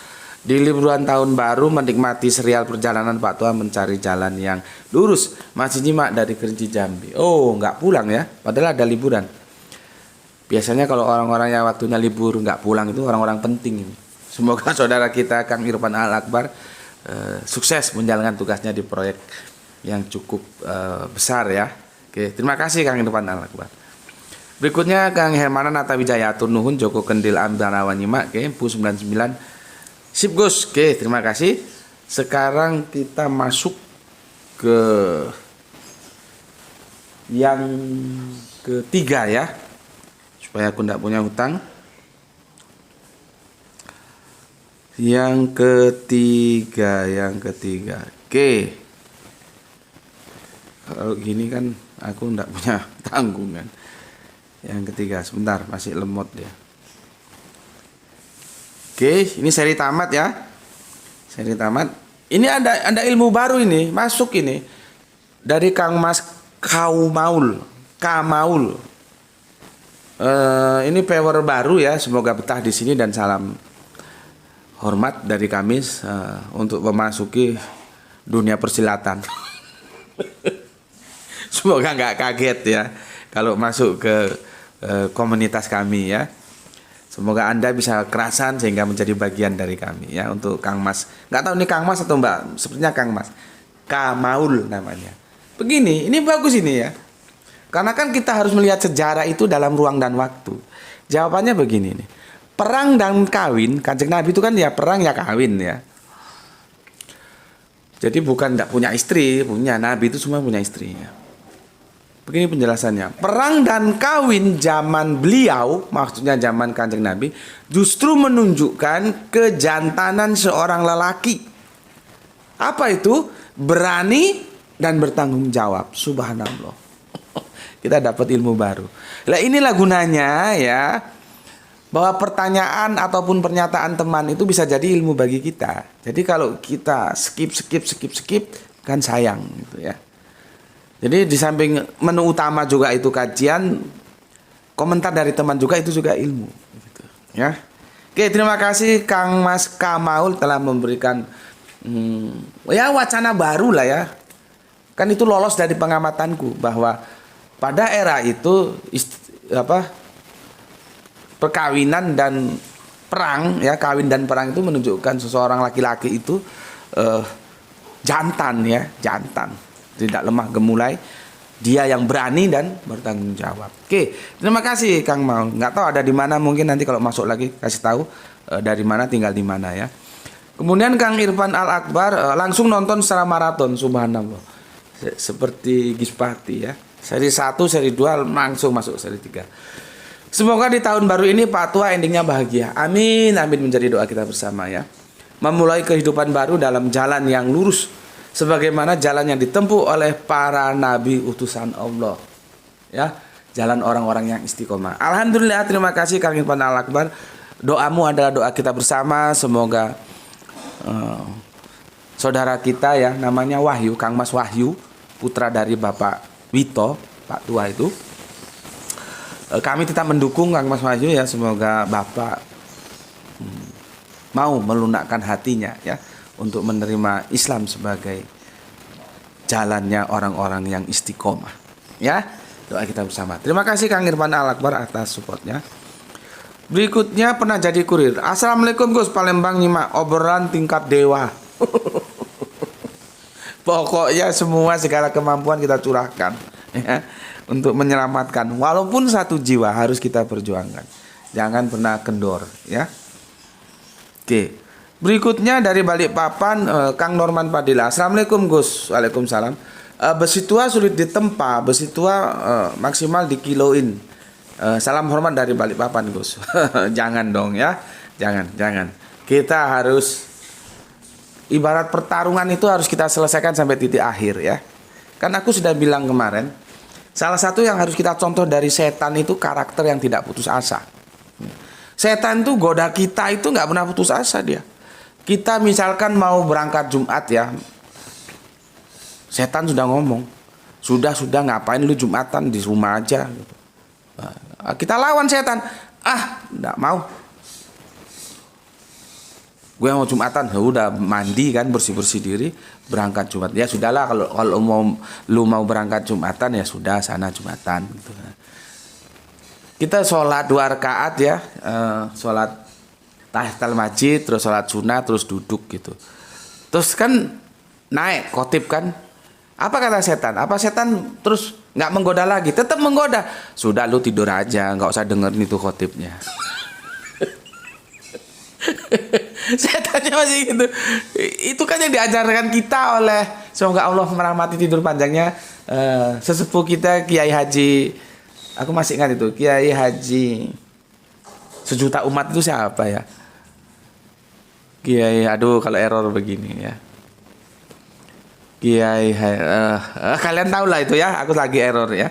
Di liburan tahun baru menikmati serial perjalanan Pak Tua mencari jalan yang lurus. Masih nyimak dari Kerinci Jambi. Oh, nggak pulang ya. Padahal ada liburan. Biasanya kalau orang-orang yang waktunya libur nggak pulang itu orang-orang penting ini. Semoga saudara kita Kang Irfan Al-Akbar sukses menjalankan tugasnya di proyek yang cukup besar ya. Oke, terima kasih Kang Irfan Al-Akbar. Berikutnya Kang Hermanan Atawijaya Nuhun Joko Kendil Ambarawan Nyimak ke Pu 99 Sip Gus. Oke, terima kasih. Sekarang kita masuk ke yang ketiga ya. Supaya aku tidak punya hutang. Yang ketiga. Oke. Kalau gini kan aku tidak punya tanggungan. Yang ketiga, sebentar masih lemot ya. Oke, ini seri tamat ya. Seri tamat. Ini ada ilmu baru ini, masuk ini. Dari Kang Mas Kamaul. Ini power baru ya, semoga betah di sini dan salam hormat dari kami untuk memasuki dunia persilatan. Semoga nggak kaget ya kalau masuk ke komunitas kami ya. Semoga Anda bisa kerasan sehingga menjadi bagian dari kami ya. Untuk Kang Mas, nggak tahu ini Kang Mas atau Mbak, sepertinya Kang Mas, Kamaul namanya. Begini, ini bagus ini ya. Karena kan kita harus melihat sejarah itu dalam ruang dan waktu. Jawabannya begini nih. Perang dan kawin, Kanjeng Nabi itu kan ya perang ya kawin ya. Jadi bukan nggak punya istri, punya. Nabi itu semua punya istrinya. Begini penjelasannya. Perang dan kawin zaman beliau, maksudnya zaman Kanjeng Nabi, justru menunjukkan kejantanan seorang lelaki. Apa itu? Berani dan bertanggung jawab. Subhanallah. Kita dapat ilmu baru. Nah, inilah gunanya ya, bahwa pertanyaan ataupun pernyataan teman itu bisa jadi ilmu bagi kita. Jadi kalau kita skip kan sayang gitu ya. Jadi di samping menu utama juga itu kajian, komentar dari teman juga itu juga ilmu gitu, ya. Oke, terima kasih Kang Mas Kamaul telah memberikan ya wacana baru lah ya. Kan itu lolos dari pengamatanku bahwa pada era itu perkawinan dan perang ya, kawin dan perang itu menunjukkan seseorang laki-laki itu jantan ya, jantan. Tidak lemah gemulai, dia yang berani dan bertanggung jawab. Oke, terima kasih Kang Maul. Nggak tahu ada di mana, mungkin nanti kalau masuk lagi kasih tahu dari mana, tinggal di mana ya. Kemudian Kang Irfan Al Akbar langsung nonton secara maraton, subhanallah. Seperti Gispati ya. Seri 1, seri 2 langsung masuk seri 3. Semoga di tahun baru ini Pak Tua endingnya bahagia. Amin, amin menjadi doa kita bersama ya. Memulai kehidupan baru dalam jalan yang lurus, sebagaimana jalan yang ditempuh oleh para nabi utusan Allah ya, jalan orang-orang yang istiqomah. Alhamdulillah, terima kasih Kang Irfan Al Akbar. Doamu adalah doa kita bersama. Semoga saudara kita ya, namanya Wahyu, Kang Mas Wahyu, putra dari Bapak Wito, Pak Tua itu, kami tetap mendukung Kang Mas Wahyu ya. Semoga Bapak mau melunakkan hatinya ya, untuk menerima Islam sebagai jalannya orang-orang yang istiqomah ya. Doa kita bersama. Terima kasih Kang Irfan Al Akbar atas supportnya. Berikutnya pernah jadi kurir. Assalamualaikum Gus, Palembang nyimak obrolan tingkat dewa. Pokoknya semua segala kemampuan kita curahkan ya, untuk menyelamatkan. Walaupun satu jiwa harus kita perjuangkan. Jangan pernah kendor ya. Oke. Berikutnya dari Balikpapan, Kang Norman Padilla. Assalamualaikum Gus. Waalaikumsalam. Besi tua sulit ditempa, besi tua maksimal dikiloin. Salam hormat dari Balikpapan Gus. Jangan dong ya, jangan. Kita harus, ibarat pertarungan itu harus kita selesaikan sampai titik akhir ya. Kan aku sudah bilang kemarin, salah satu yang harus kita contoh dari setan itu karakter yang tidak putus asa. Setan itu goda kita itu nggak pernah putus asa dia. Kita misalkan mau berangkat Jumat ya, setan sudah ngomong, sudah ngapain lu Jumatan di rumah aja. Nah, kita lawan setan, nggak mau. Gue mau Jumatan, udah mandi kan, bersih diri, berangkat Jumat. Ya sudahlah, kalau lu mau berangkat Jumatan ya sudah, sana Jumatan. Gitu. Kita sholat 2 rakaat ya, sholat tahiyatul masjid, terus sholat sunnah, terus duduk gitu. Terus kan naik khotib kan. Apa kata setan? Apa setan terus nggak menggoda lagi? Tetap menggoda. Sudah lu tidur aja, nggak usah dengerin itu khotibnya. Setannya masih gitu. Itu kan yang diajarkan kita oleh, semoga Allah merahmati tidur panjangnya, sesepuh kita Kiai Haji. Aku masih ingat itu Kiai Haji sejuta umat itu siapa ya? Kiai, aduh kalau error begini ya. Kiai, kalian tahu lah itu ya. Aku lagi error ya.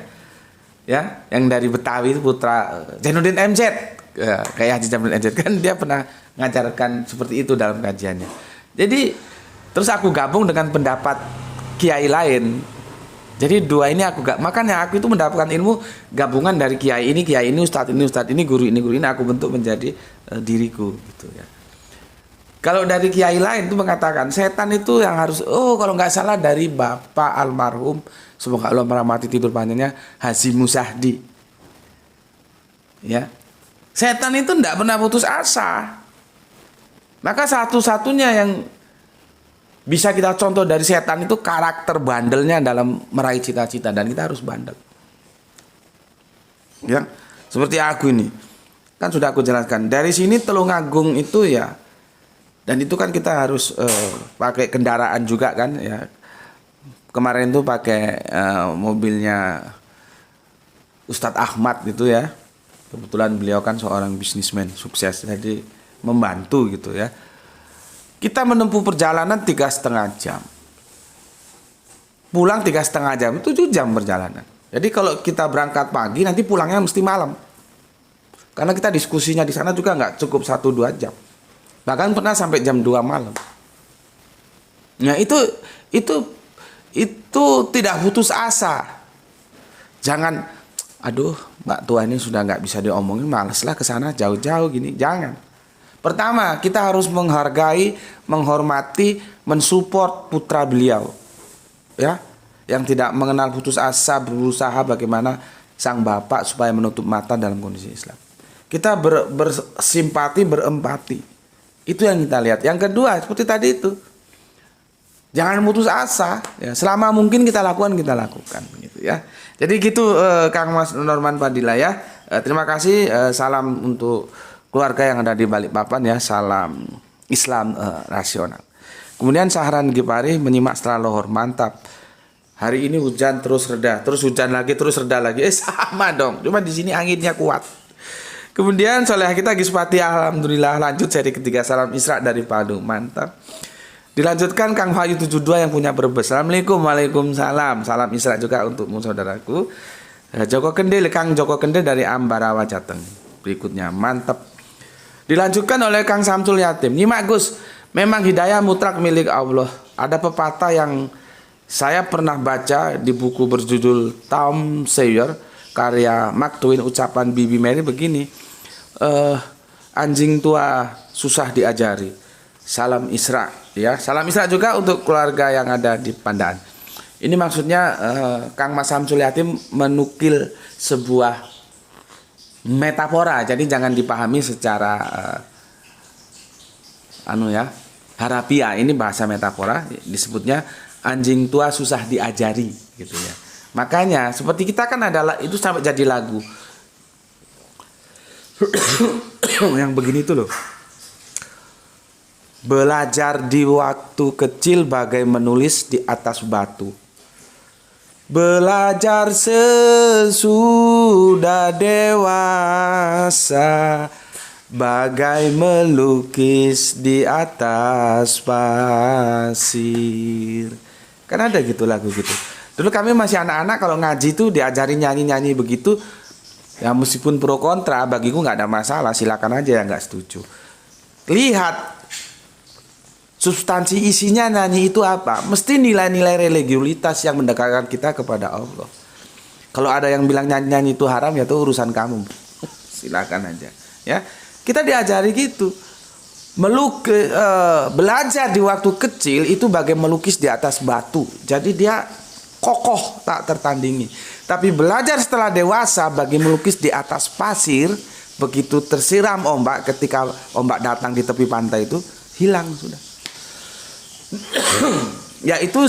Ya, yang dari Betawi itu putra Zainuddin MZ. Kayak Haji Jamil MZ kan dia pernah ngajarkan seperti itu dalam kajiannya. Jadi terus aku gabung dengan pendapat kiai lain. Jadi dua ini makanya aku itu mendapatkan ilmu gabungan dari kiai ini, ustadz ini, guru ini, aku bentuk menjadi diriku gitu ya. Kalau dari kiai lain itu mengatakan setan itu yang harus, kalau nggak salah dari Bapak almarhum, semoga Allah merahmati tidur panjangnya, Haji Musahdi. Ya, setan itu tidak pernah putus asa. Maka satu-satunya yang bisa kita contoh dari setan itu karakter bandelnya dalam meraih cita-cita, dan kita harus bandel. Ya, seperti aku ini, kan sudah aku jelaskan. Dari sini Tulungagung itu ya, dan itu kan kita harus pakai kendaraan juga kan ya. Kemarin tuh pakai mobilnya Ustadz Ahmad gitu ya. Kebetulan beliau kan seorang bisnismen sukses, jadi membantu gitu ya. Kita menempuh perjalanan 3,5 jam. Pulang 3,5 jam, 7 jam perjalanan. Jadi kalau kita berangkat pagi, nanti pulangnya mesti malam. Karena kita diskusinya di sana juga nggak cukup 1-2 jam. Bahkan pernah sampai jam 2 malam. Nah itu tidak putus asa. Jangan, aduh Mbak Tua ini sudah nggak bisa diomongin, maleslah ke sana jauh-jauh gini. Jangan. Pertama, kita harus menghargai, menghormati, mensupport putra beliau. Ya, yang tidak mengenal putus asa, berusaha bagaimana sang bapak supaya menutup mata dalam kondisi Islam. Kita bersimpati, berempati. Itu yang kita lihat. Yang kedua, seperti tadi itu, jangan putus asa. Ya, selama mungkin kita lakukan, gitu ya. Jadi gitu, Kang Mas Norman Fadila ya. Terima kasih. Salam untuk keluarga yang ada di Balikpapan ya. Salam Islam rasional. Kemudian Sahran Gipari menyimak setelah lohor, mantap. Hari ini hujan terus reda, terus hujan lagi, terus reda lagi. Sama dong. Cuma di sini anginnya kuat. Kemudian soleh kita Gispati, alhamdulillah, lanjut seri ketiga, salam Isra dari Padu, mantap. Dilanjutkan Kang Wahyu 72 yang punya Brebes. Assalamualaikum, waalaikumsalam. Salam Isra juga untukmu saudaraku. Joko Kendil, Kang Joko Kendil dari Ambarawa Jateng. Berikutnya, mantap. Dilanjutkan oleh Kang Samsul Yatim. Nyimak Gus, memang hidayah mutlak milik Allah. Ada pepatah yang saya pernah baca di buku berjudul Tom Sawyer karya Mark Twain, ucapan Bibi Mary begini, anjing tua susah diajari. Salam Isra ya, salam Isra juga untuk keluarga yang ada di Pandaan. Ini maksudnya Kang Mas Samsul Yatim menukil sebuah metafora, jadi jangan dipahami secara harafiah. Ini bahasa metafora, disebutnya anjing tua susah diajari gitu ya. Makanya seperti kita kan adalah itu sampai jadi lagu yang begini tuh loh. Belajar di waktu kecil bagai menulis di atas batu. Belajar sesudah dewasa bagai melukis di atas pasir. Kan ada gitu lagu gitu. Dulu kami masih anak-anak, kalau ngaji tuh diajarin nyanyi-nyanyi begitu. Ya meskipun pro kontra, bagiku nggak ada masalah, silakan aja yang nggak setuju. Lihat substansi isinya nyanyi itu apa? Mesti nilai-nilai religiulitas yang mendekatkan kita kepada Allah. Kalau ada yang bilang nyanyi-nyanyi itu haram, ya itu urusan kamu. Silakan aja. Ya, kita diajari gitu. Belajar di waktu kecil itu bagai melukis di atas batu. Jadi dia kokoh, tak tertandingi. Tapi belajar setelah dewasa bagi melukis di atas pasir, begitu tersiram ombak, ketika ombak datang di tepi pantai itu hilang sudah. Ya itu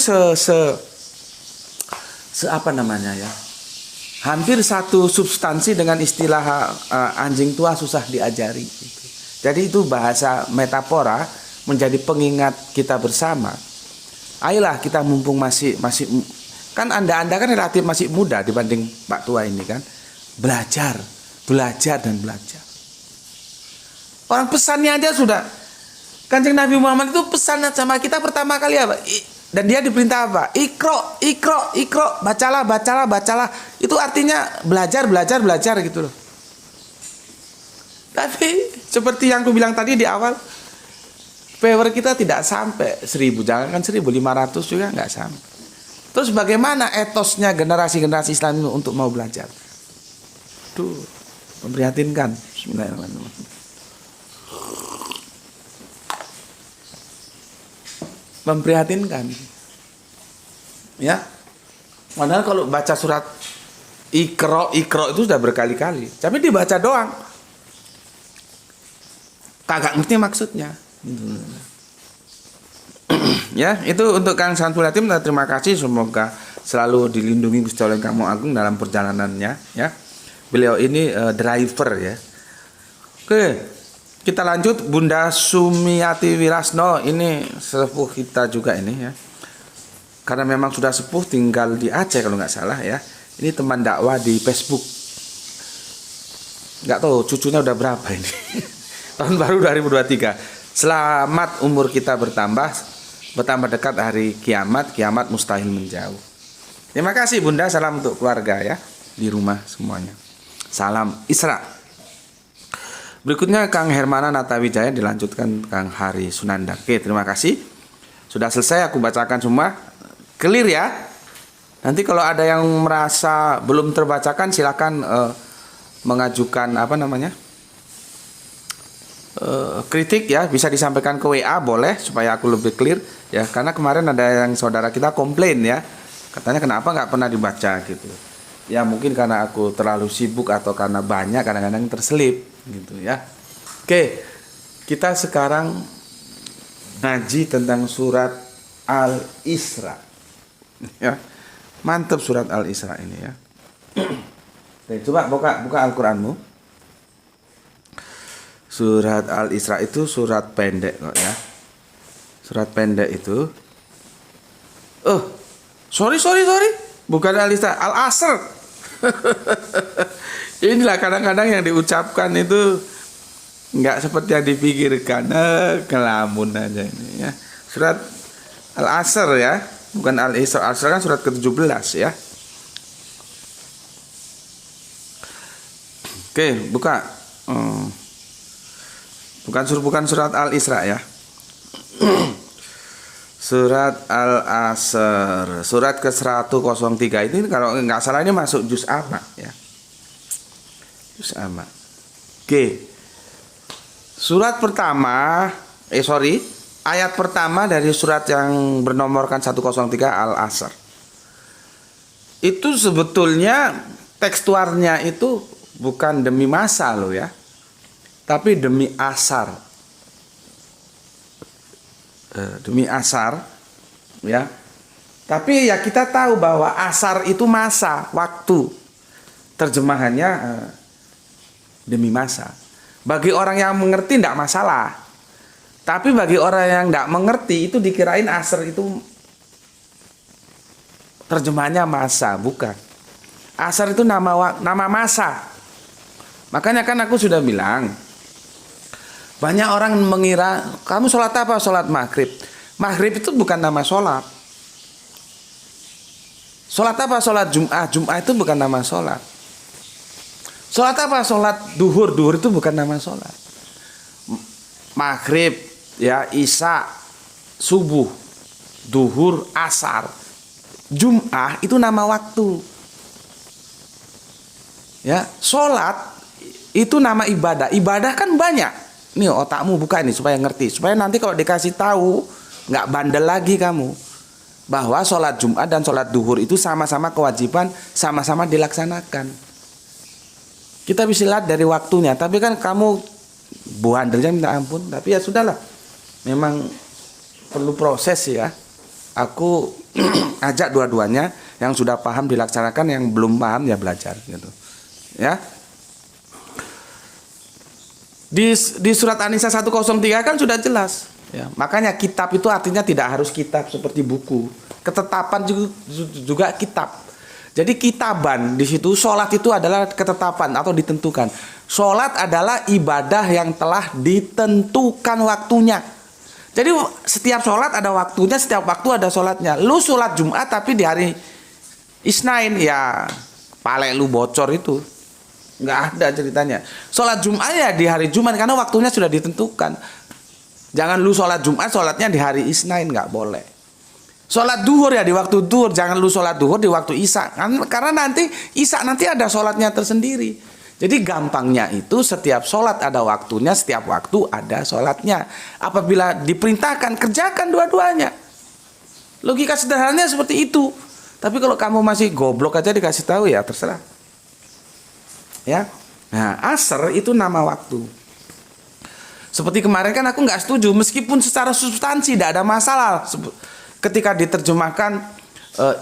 apa namanya ya? Hampir satu substansi dengan istilah anjing tua susah diajari gitu. Jadi itu bahasa metafora menjadi pengingat kita bersama. Ayolah kita mumpung masih kan anda kan relatif masih muda dibanding Pak Tua ini kan, belajar dan belajar. Orang pesannya aja sudah, Kanjeng Nabi Muhammad itu pesan sama kita pertama kali apa? Dan dia diperintah apa? Ikro, bacalah. Itu artinya belajar gitu loh. Tapi seperti yang aku bilang tadi di awal, power kita tidak sampai 1000, jangankan 1500 juga nggak sampai. Terus bagaimana etosnya generasi-generasi Islam ini untuk mau belajar? Tuh, memprihatinkan. Bismillahirrahmanirrahim. memprihatinkan. Ya. Padahal kalau baca surat Iqra itu sudah berkali-kali, tapi dibaca doang. Kagak ngerti maksudnya. Ya, itu untuk Kang Samsul Yatim. Terima kasih, semoga selalu dilindungi Gusti Allah Kamu Agung dalam perjalanannya, ya. Beliau ini driver, ya. Oke, kita lanjut. Bunda Sumiati Wirasno, ini sepuh kita juga ini, ya. Karena memang sudah sepuh, tinggal di Aceh kalau nggak salah, ya. Ini teman dakwah di Facebook. Nggak tahu cucunya udah berapa ini. Tahun baru 2023. Selamat umur kita bertambah dekat hari kiamat mustahil menjauh. Terima kasih Bunda, salam untuk keluarga ya di rumah semuanya. Salam Isra. Berikutnya Kang Hermana Natawijaya, dilanjutkan Kang Hari Sunanda. Oke, terima kasih. Sudah selesai aku bacakan semua. Clear ya. Nanti kalau ada yang merasa belum terbacakan silakan mengajukan kritik ya, bisa disampaikan ke WA boleh supaya aku lebih clear ya, karena kemarin ada yang saudara kita komplain ya, katanya kenapa nggak pernah dibaca gitu ya, mungkin karena aku terlalu sibuk atau karena banyak kadang-kadang terselip gitu ya. Oke, kita sekarang ngaji tentang surat Al-Isra ya. Mantap surat Al-Isra ini ya. Oke, coba buka Al-Qur'anmu. Surat Al-Isra itu surat pendek kok ya. Surat pendek itu. Sorry. Bukan Al-Isra, Al-Asr. Inilah kadang-kadang yang diucapkan itu nggak seperti yang dipikirkan. Kelamun aja ini ya. Surat Al-Asr ya. Bukan Al-Isra. Al-Isra kan surat ke-17 ya. Oke, buka. Bukan surat Al-Isra ya. Surat Al-Asr, surat ke-103 ini kalau nggak salah ini masuk juz amma ya. Juz amma. Oke. Surat pertama, ayat pertama dari surat yang bernomorkan 103 Al-Asr. Itu sebetulnya tekstualnya itu bukan demi masa loh ya, tapi demi asar. Demi asar ya. Tapi ya kita tahu bahwa asar itu masa, waktu. Terjemahannya demi masa. Bagi orang yang mengerti tidak masalah. Tapi bagi orang yang tidak mengerti itu dikirain asar itu terjemahannya masa, bukan. Asar itu nama masa. Makanya kan aku sudah bilang, banyak orang mengira kamu sholat apa? Sholat maghrib. Maghrib itu bukan nama sholat. Sholat apa? Sholat Jum'ah. Jum'ah itu bukan nama sholat. Sholat apa? Sholat duhur. Duhur itu bukan nama sholat. Maghrib, ya, isya, subuh, duhur, asar. Jum'ah itu nama waktu. Ya, sholat itu nama ibadah. Ibadah kan banyak. Nih otakmu buka ini supaya ngerti, supaya nanti kalau dikasih tahu nggak bandel lagi kamu, bahwa sholat Jumat dan sholat duhur itu sama-sama kewajiban, sama-sama dilaksanakan. Kita bisa lihat dari waktunya, tapi kan kamu bandelnya minta ampun. Tapi ya sudahlah, memang perlu proses ya. Aku ajak dua-duanya, yang sudah paham dilaksanakan, yang belum paham ya belajar gitu ya. Di surat An-Nisa 103 kan sudah jelas ya. Makanya kitab itu artinya tidak harus kitab seperti buku. Ketetapan juga kitab. Jadi kitaban di situ, sholat itu adalah ketetapan atau ditentukan. Sholat adalah ibadah yang telah ditentukan waktunya. Jadi setiap sholat ada waktunya, setiap waktu ada sholatnya. Lu sholat Jumat tapi di hari Isnain ya palek lu bocor itu. Nggak ada ceritanya. Sholat Jumat ya di hari Jumat karena waktunya sudah ditentukan. Jangan lu sholat Jumat sholatnya di hari Isnain, nggak boleh. Sholat duhur ya di waktu duhur, jangan lu sholat duhur di waktu Isya. Karena nanti Isya nanti ada sholatnya tersendiri. Jadi gampangnya itu setiap sholat ada waktunya, setiap waktu ada sholatnya. Apabila diperintahkan kerjakan dua-duanya. Logika sederhananya seperti itu. Tapi kalau kamu masih goblok aja dikasih tahu ya terserah. Ya. Nah, asar itu nama waktu. Seperti kemarin kan aku nggak setuju, meskipun secara substansi tidak ada masalah ketika diterjemahkan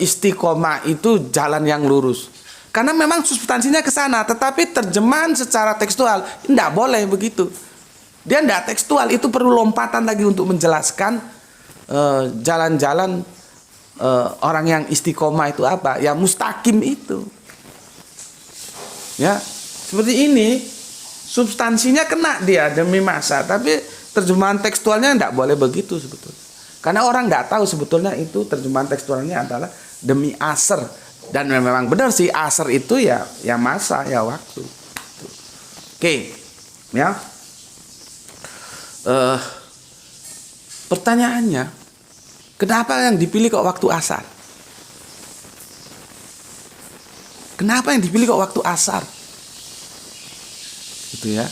istiqomah itu jalan yang lurus. Karena memang substansinya ke sana, tetapi terjemahan secara tekstual tidak boleh begitu. Dia tidak tekstual, itu perlu lompatan lagi untuk menjelaskan jalan-jalan orang yang istiqomah itu apa, yang mustaqim itu. Ya, seperti ini. Substansinya kena dia demi masa, tapi terjemahan tekstualnya tidak boleh begitu sebetulnya. Karena orang nggak tahu sebetulnya itu terjemahan tekstualnya adalah demi asar. Dan memang benar sih asar itu ya masa, ya waktu. Oke, ya. Pertanyaannya, kenapa yang dipilih kok waktu asar? Kenapa yang dipilih kok waktu asar? Gitu ya.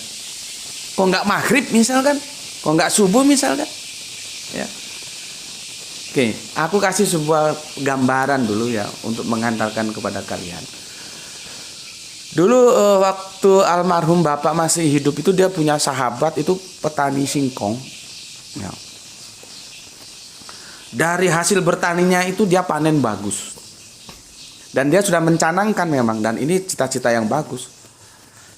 Kok nggak maghrib misalkan? Kok nggak subuh misalkan? Ya. Oke, aku kasih sebuah gambaran dulu ya untuk mengantarkan kepada kalian. Dulu waktu almarhum bapak masih hidup itu dia punya sahabat itu petani singkong. Ya. Dari hasil bertaninya itu dia panen bagus. Dan dia sudah mencanangkan memang, dan ini cita-cita yang bagus.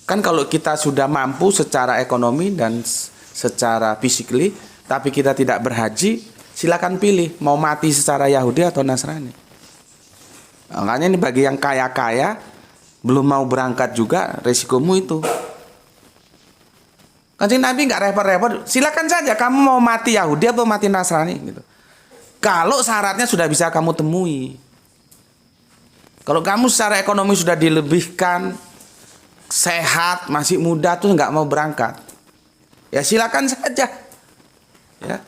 Kan kalau kita sudah mampu secara ekonomi dan secara physically, tapi kita tidak berhaji, silakan pilih mau mati secara Yahudi atau Nasrani. Makanya ini bagi yang kaya-kaya belum mau berangkat juga, resikomu itu. Kanjeng Nabi nggak repot-repot, silakan saja kamu mau mati Yahudi atau mati Nasrani gitu. Kalau syaratnya sudah bisa kamu temui. Kalau kamu secara ekonomi sudah dilebihkan, sehat, masih muda tuh nggak mau berangkat, ya silakan saja. Ya,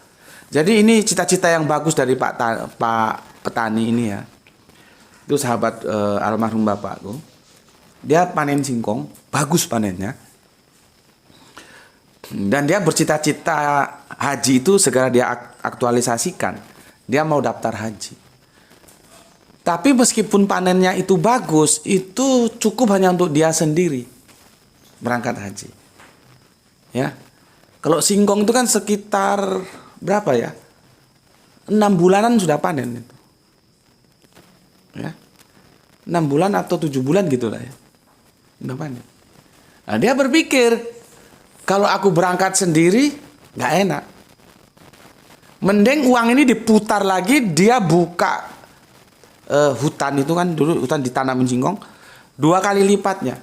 jadi ini cita-cita yang bagus dari Pak petani ini ya. Itu sahabat almarhum bapakku. Dia panen singkong, bagus panennya. Dan dia bercita-cita haji itu segera dia aktualisasikan. Dia mau daftar haji. Tapi meskipun panennya itu bagus, itu cukup hanya untuk dia sendiri berangkat haji. Ya. Kalau singkong itu kan sekitar berapa ya? 6 bulanan sudah panen itu. Ya. 6 bulan atau 7 bulan gitu lah ya. Sudah panen. Nah, dia berpikir kalau aku berangkat sendiri nggak enak. Mending uang ini diputar lagi, dia buka hutan itu kan dulu hutan ditanamin singkong 2 kali lipatnya.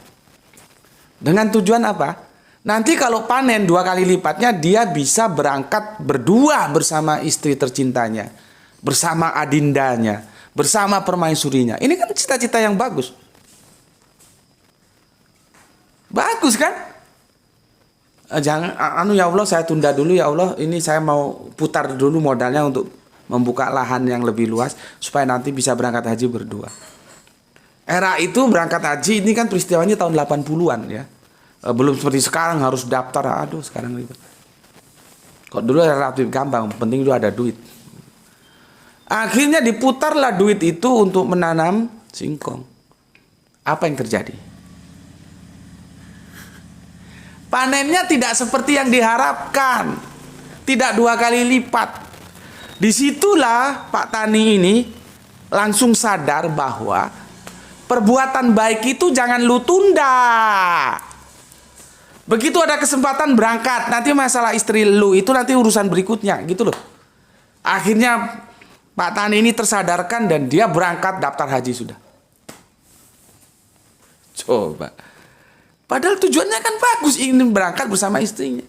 Dengan tujuan apa? Nanti kalau panen 2 kali lipatnya dia bisa berangkat berdua bersama istri tercintanya, bersama adindanya, bersama permaisurinya. Ini kan cita-cita yang bagus. Bagus kan? Jangan ya Allah saya tunda dulu ya Allah, ini saya mau putar dulu modalnya untuk membuka lahan yang lebih luas supaya nanti bisa berangkat haji berdua. Era itu berangkat haji ini kan peristiwanya tahun 80-an ya. Belum seperti sekarang harus daftar. Aduh, sekarang ribet. Kok dulu relatif gampang, penting itu ada duit. Akhirnya diputarlah duit itu untuk menanam singkong. Apa yang terjadi? Panennya tidak seperti yang diharapkan. Tidak 2 kali lipat. Disitulah Pak Tani ini langsung sadar bahwa perbuatan baik itu jangan lu tunda. Begitu ada kesempatan berangkat, nanti masalah istri lu itu nanti urusan berikutnya gitu loh. Akhirnya Pak Tani ini tersadarkan dan dia berangkat daftar haji sudah. Coba. Padahal tujuannya kan bagus, ingin berangkat bersama istrinya.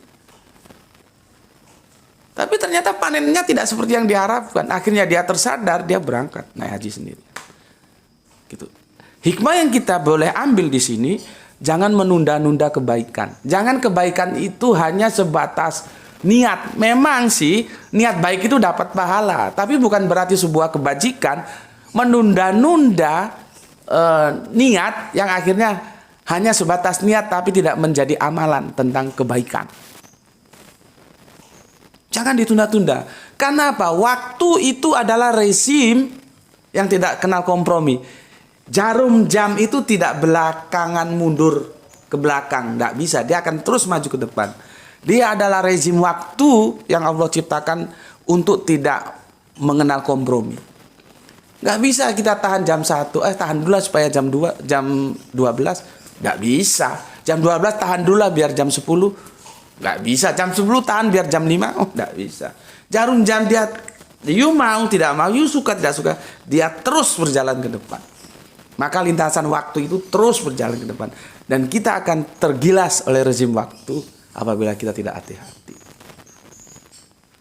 Tapi ternyata panennya tidak seperti yang diharapkan. Akhirnya dia tersadar, dia berangkat naik haji sendiri. Gitu. Hikmah yang kita boleh ambil di sini, jangan menunda-nunda kebaikan. Jangan kebaikan itu hanya sebatas niat. Memang sih niat baik itu dapat pahala, tapi bukan berarti sebuah kebajikan menunda-nunda niat yang akhirnya hanya sebatas niat tapi tidak menjadi amalan tentang kebaikan. Jangan ditunda-tunda. Karena apa? Waktu itu adalah rezim yang tidak kenal kompromi. Jarum jam itu tidak belakangan mundur ke belakang, tidak bisa. Dia akan terus maju ke depan. Dia adalah rezim waktu yang Allah ciptakan untuk tidak mengenal kompromi. Nggak bisa kita tahan jam 1, tahan dulu supaya jam 2, jam 12. Nggak bisa. Jam 12 tahan dulu biar jam 10. Nggak bisa. Jam 10 tahan biar jam 5. Oh, nggak bisa. Jarum jam dia, you mau tidak mau, you suka tidak suka, dia terus berjalan ke depan. Maka lintasan waktu itu terus berjalan ke depan. Dan kita akan tergilas oleh rezim waktu apabila kita tidak hati-hati.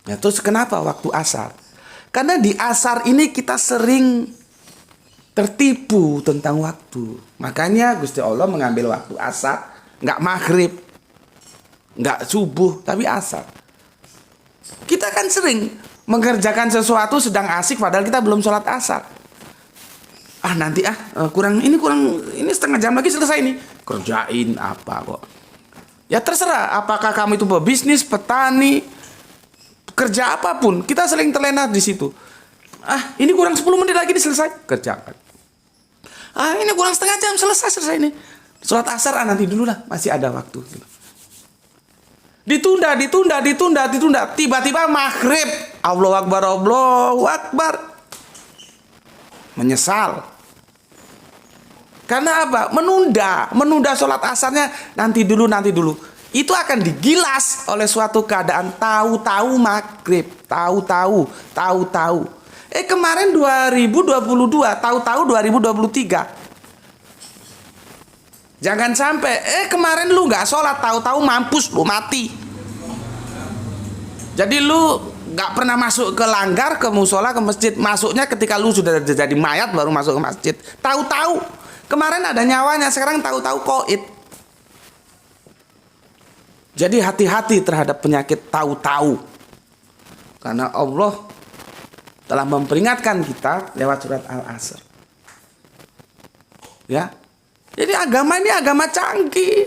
Nah, terus kenapa waktu asar? Karena di asar ini kita sering tertipu tentang waktu. Makanya Gusti Allah mengambil waktu asar, nggak maghrib, nggak subuh, tapi asar. Kita kan sering mengerjakan sesuatu sedang asik padahal kita belum sholat asar. Nanti kurang ini setengah jam lagi selesai nih. Kerjain apa kok? Ya terserah, apakah kamu itu pebisnis, petani, kerja apapun, kita sering terlena di situ. Ini kurang 10 menit lagi selesai, kerjakan. Ini kurang setengah jam selesai ini. Sholat asar nanti dulu lah, masih ada waktu. Ditunda. Tiba-tiba maghrib. Allahu Akbar. Menyesal. Karena apa? Menunda sholat asarnya nanti dulu. Itu akan digilas oleh suatu keadaan tahu-tahu maghrib, tahu-tahu. Kemarin 2022, tahu-tahu 2023. Jangan sampai kemarin lu nggak sholat, tahu-tahu mampus lu mati. Jadi lu nggak pernah masuk ke langgar, ke musola, ke masjid. Masuknya ketika lu sudah jadi mayat baru masuk ke masjid. Tahu-tahu kemarin ada nyawanya, sekarang tahu-tahu koid. Jadi hati-hati terhadap penyakit tahu-tahu. Karena Allah telah memperingatkan kita lewat surat Al-Asr. Ya. Jadi agama ini agama canggih.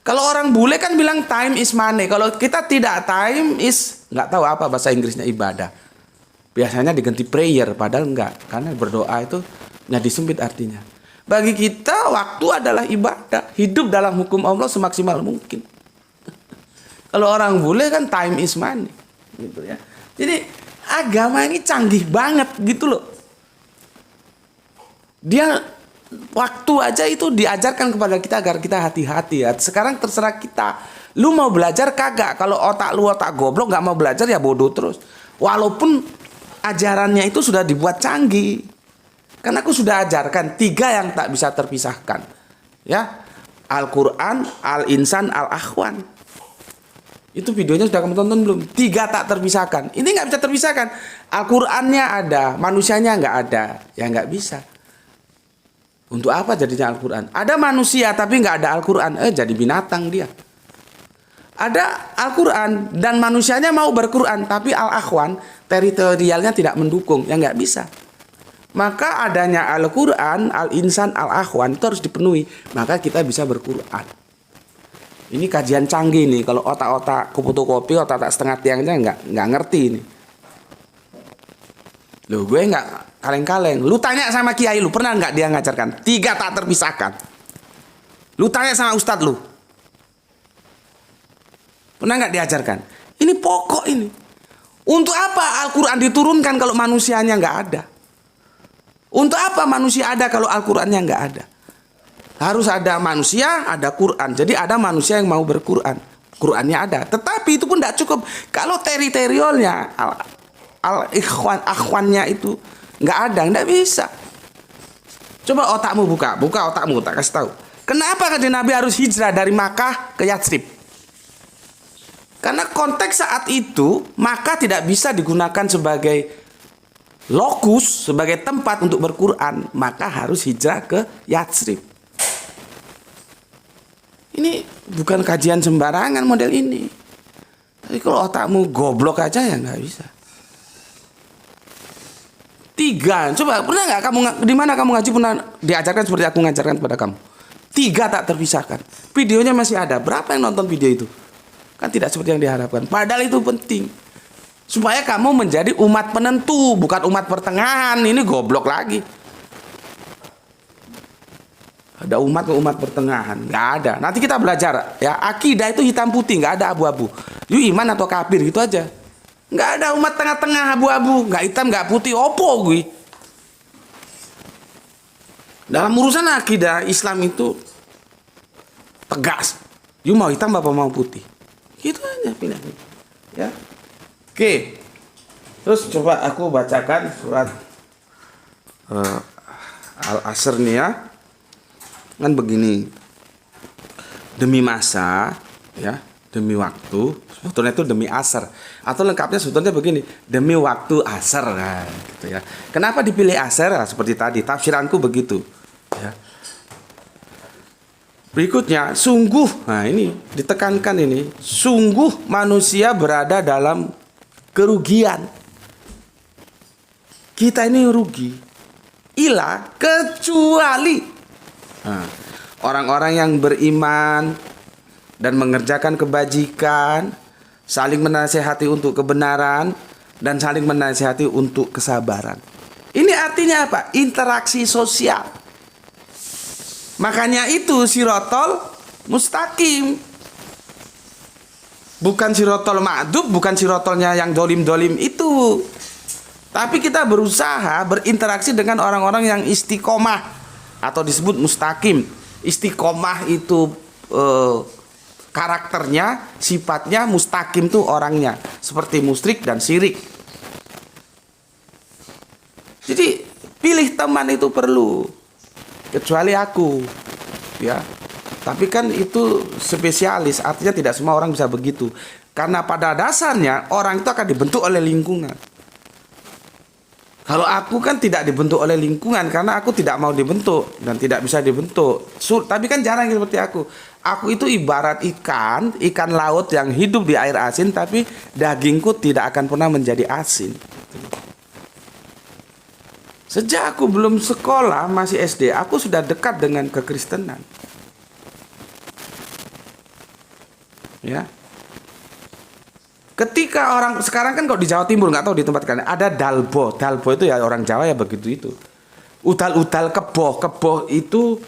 Kalau orang bule kan bilang time is money. Kalau kita tidak, time is, nggak tahu apa bahasa Inggrisnya, ibadah. Biasanya diganti prayer, padahal enggak. Karena berdoa itu nyadi sempit artinya. Bagi kita waktu adalah ibadah. Hidup dalam hukum Allah semaksimal mungkin. Kalau orang bule kan time is money. Gitu ya. Jadi agama ini canggih banget gitu loh. Dia waktu aja itu diajarkan kepada kita agar kita hati-hati ya. Sekarang terserah kita. Lu mau belajar kagak? Kalau otak lu otak goblok nggak mau belajar ya bodoh terus. Walaupun ajarannya itu sudah dibuat canggih. Karena aku sudah ajarkan 3 yang tak bisa terpisahkan. Ya. Al-Quran, Al-Insan, Al-Akhwan. Itu videonya sudah kamu tonton belum? 3 tak terpisahkan. Ini nggak bisa terpisahkan. Al-Qurannya ada, manusianya nggak ada. Ya nggak bisa. Untuk apa jadinya Al-Quran? Ada manusia tapi nggak ada Al-Quran. Jadi binatang dia. Ada Al-Quran dan manusianya mau berquran. Tapi Al-Akhwan teritorialnya tidak mendukung. Ya nggak bisa. Maka adanya Al-Quran, Al-Insan, Al-Akhwan itu harus dipenuhi. Maka kita bisa berquran. Ini kajian canggih nih. Kalau otak-otak fotokopi, otak-otak setengah tiangnya nggak ngerti ini. Loh, gue nggak kaleng-kaleng. Lu tanya sama kiai lu, pernah nggak dia ngajarkan 3 tak terpisahkan? Lu tanya sama ustadz lu, pernah nggak diajarkan? Ini pokok ini. Untuk apa Al-Quran diturunkan kalau manusianya nggak ada? Untuk apa manusia ada kalau Al-Qurannya nggak ada? Harus ada manusia, ada Quran. Jadi ada manusia yang mau berquran. Qurannya ada. Tetapi itu pun tidak cukup. Kalau teritorialnya akhwannya itu nggak ada, nggak bisa. Coba otakmu buka otakmu, tak kasih tahu. Kenapa kanjeng Nabi harus hijrah dari Makkah ke Yatsrib? Karena konteks saat itu Makkah tidak bisa digunakan sebagai lokus, sebagai tempat untuk berquran. Maka harus hijrah ke Yatsrib. Ini bukan kajian sembarangan model ini. Tapi kalau otakmu goblok aja ya nggak bisa. 3, coba pernah nggak kamu di mana kamu ngaji pernah diajarkan seperti aku ngajarkan kepada kamu? 3 tak terpisahkan. Videonya masih ada. Berapa yang nonton video itu? Kan tidak seperti yang diharapkan. Padahal itu penting. Supaya kamu menjadi umat penentu, bukan umat pertengahan. Ini goblok lagi. Ada umat pertengahan, nggak ada. Nanti kita belajar ya, akidah itu hitam putih, nggak ada abu-abu. You iman atau kafir gitu aja. Nggak ada umat tengah-tengah abu-abu, nggak hitam nggak putih. Opo gue. Dalam urusan akidah Islam itu tegas. You mau hitam apa mau putih? Gitu aja pilih. Ya. Oke. Terus coba aku bacakan surat Al-Asr nih ya. Kan begini, demi masa ya, demi waktu, sebetulnya itu demi asar, atau lengkapnya sebetulnya begini, demi waktu asar, nah, gitu ya. Kenapa dipilih asar? Nah, seperti tadi tafsiranku begitu ya. Berikutnya, sungguh, nah ini ditekankan ini, sungguh manusia berada dalam kerugian. Kita ini rugi, kecuali orang-orang yang beriman dan mengerjakan kebajikan, saling menasihati untuk kebenaran dan saling menasihati untuk kesabaran. Ini artinya apa? Interaksi sosial. Makanya itu sirotol mustaqim. Bukan sirotol ma'dub, bukan sirotolnya yang dolim-dolim itu. Tapi kita berusaha berinteraksi dengan orang-orang yang istiqomah atau disebut mustaqim. Istiqomah itu karakternya, sifatnya, mustaqim tuh orangnya, seperti musyrik dan syirik. Jadi pilih teman itu perlu, kecuali aku ya. Tapi kan itu spesialis, artinya tidak semua orang bisa begitu. Karena pada dasarnya orang itu akan dibentuk oleh lingkungan. Kalau aku kan tidak dibentuk oleh lingkungan karena aku tidak mau dibentuk dan tidak bisa dibentuk. Tapi kan jarang seperti aku. Aku itu ibarat ikan laut yang hidup di air asin, tapi dagingku tidak akan pernah menjadi asin. Sejak aku belum sekolah, masih SD, aku sudah dekat dengan kekristenan. Ya. Ketika orang sekarang kan kalau di Jawa Timur, nggak tahu di tempat kalian, ada dalbo. Dalbo itu ya orang Jawa ya begitu itu. Udal-udal keboh itu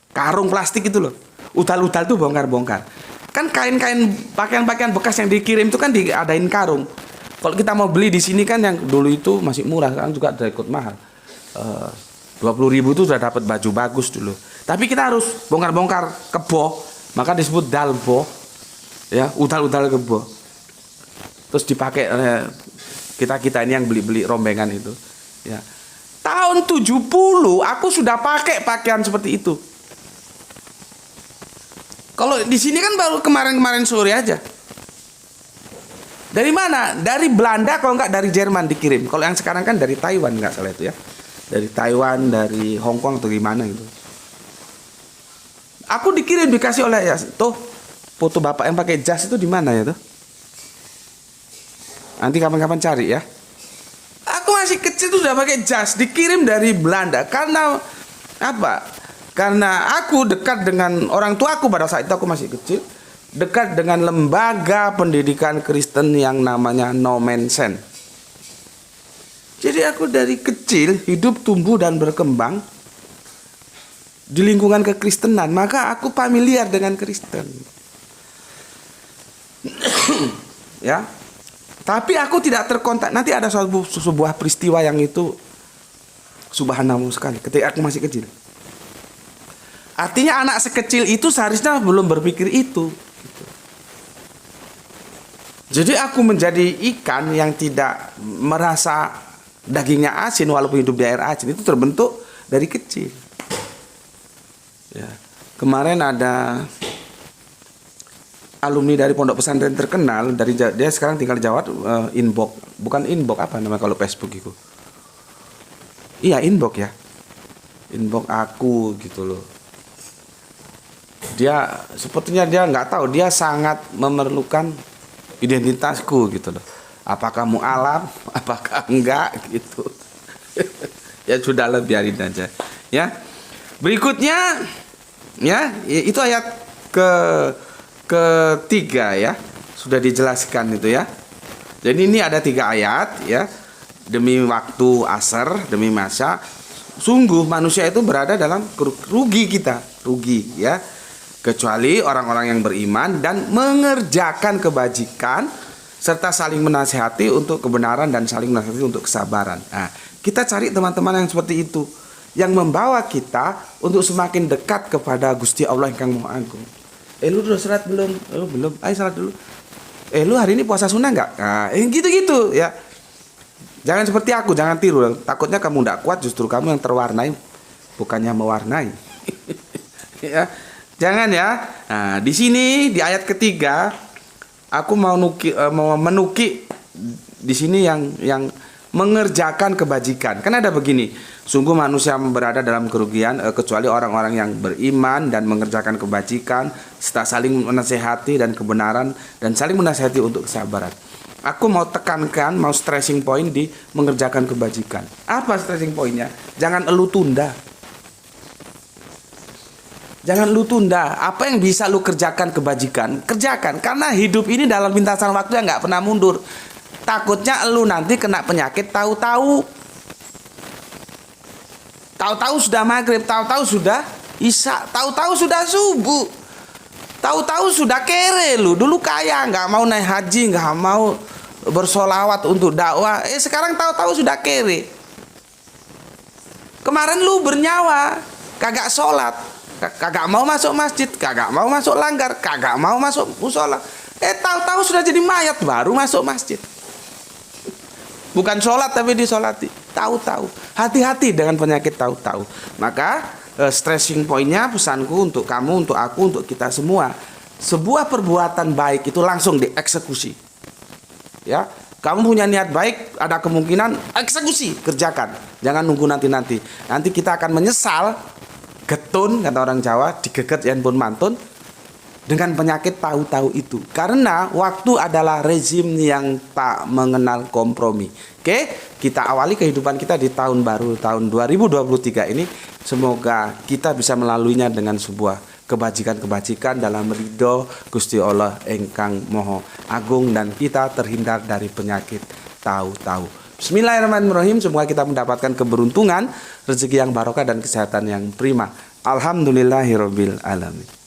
karung plastik itu loh. Udal-udal itu bongkar-bongkar. Kan kain-kain pakaian-pakaian bekas yang dikirim itu kan diadain karung. Kalau kita mau beli di sini kan yang dulu itu masih murah, sekarang juga ada ikut mahal. 20.000 itu sudah dapat baju bagus dulu. Tapi kita harus bongkar-bongkar keboh, maka disebut dalbo. Ya, udal-udal kebo. Terus dipakai oleh kita ini yang beli-beli rombengan itu. Ya. Tahun 70 aku sudah pakai pakaian seperti itu. Kalau di sini kan baru kemarin-kemarin sore aja. Dari mana? Dari Belanda, kalau enggak dari Jerman dikirim. Kalau yang sekarang kan dari Taiwan, enggak salah itu ya. Dari Taiwan, dari Hong Kong atau gimana gitu. Aku dikirim, dikasih oleh ya, tuh foto bapak yang pakai jas itu di mana ya tuh? Nanti kapan-kapan cari ya. Aku masih kecil tuh sudah pakai jas, dikirim dari Belanda. Karena apa? Karena aku dekat dengan orang tuaku pada saat itu, aku masih kecil, dekat dengan lembaga pendidikan Kristen yang namanya Nomensen. Jadi aku dari kecil hidup, tumbuh dan berkembang di lingkungan kekristenan, maka aku familiar dengan Kristen. Ya, tapi aku tidak terkontak. Nanti ada sebuah peristiwa yang itu subhanallah sekali ketika aku masih kecil. Artinya anak sekecil itu seharusnya belum berpikir itu. Jadi aku menjadi ikan yang tidak merasa dagingnya asin walaupun hidup di air asin, itu terbentuk dari kecil. Ya, kemarin ada alumni dari pondok pesantren terkenal dari dia sekarang tinggal di Jawa, bukan inbox apa namanya kalau Facebook itu. Iya inbox ya. Inbox aku gitu loh. Dia sepertinya dia nggak tahu, dia sangat memerlukan identitasku gitu loh. Apakah mu'alaf, apakah enggak gitu. Ya sudahlah, biarin aja. Ya. Berikutnya ya, itu ayat ketiga ya, sudah dijelaskan itu ya. Jadi ini ada 3 ayat ya. Demi waktu asar, demi masa, sungguh manusia itu berada dalam rugi kita, rugi ya. Kecuali orang-orang yang beriman dan mengerjakan kebajikan serta saling menasihati untuk kebenaran dan saling menasihati untuk kesabaran. Nah, kita cari teman-teman yang seperti itu, yang membawa kita untuk semakin dekat kepada Gusti Allah yang Maha Agung. Lu udah salat belum? Belum. Ayo salat dulu. Lu hari ini puasa sunnah nggak? Nah, gitu-gitu ya. Jangan seperti aku, jangan tiru. Takutnya kamu tidak kuat, justru kamu yang terwarnai, bukannya mewarnai. Ya, jangan ya. Nah, di sini di ayat ketiga, aku mau menuki di sini yang mengerjakan kebajikan. Kan ada begini, sungguh manusia berada dalam kerugian kecuali orang-orang yang beriman dan mengerjakan kebajikan, serta saling menasehati dan kebenaran dan saling menasehati untuk kesabaran. Aku mau tekankan, mau stressing point di mengerjakan kebajikan. Apa stressing pointnya? Jangan elu tunda. Jangan lu tunda. Apa yang bisa lu kerjakan kebajikan, kerjakan. Karena hidup ini dalam lintasan waktu yang nggak pernah mundur. Takutnya lu nanti kena penyakit tahu-tahu. Tahu-tahu sudah maghrib, tahu-tahu sudah isya, tahu-tahu sudah subuh, tahu-tahu sudah kere lu. Dulu kaya, nggak mau naik haji, nggak mau bersolawat untuk dakwah. Sekarang tahu-tahu sudah kere. Kemarin lu bernyawa, kagak sholat, kagak mau masuk masjid, kagak mau masuk langgar, kagak mau masuk musola. Tahu-tahu sudah jadi mayat baru masuk masjid. Bukan sholat tapi disolati. Tahu-tahu. Hati-hati dengan penyakit tahu-tahu. Maka stressing pointnya, pesanku untuk kamu, untuk aku, untuk kita semua, sebuah perbuatan baik itu langsung dieksekusi. Ya, kamu punya niat baik, ada kemungkinan eksekusi, kerjakan. Jangan nunggu nanti-nanti. Nanti kita akan menyesal. Getun kata orang Jawa, digeget yen pun mantun, dengan penyakit tahu-tahu itu. Karena waktu adalah rezim yang tak mengenal kompromi. Oke, kita awali kehidupan kita di tahun baru, tahun 2023 ini. Semoga kita bisa melaluinya dengan sebuah kebajikan-kebajikan dalam ridho Gusti Allah engkang Maha Agung, dan kita terhindar dari penyakit tahu-tahu. Bismillahirrahmanirrahim. Semoga kita mendapatkan keberuntungan, rezeki yang barokah dan kesehatan yang prima. Alhamdulillahirabbil alamin.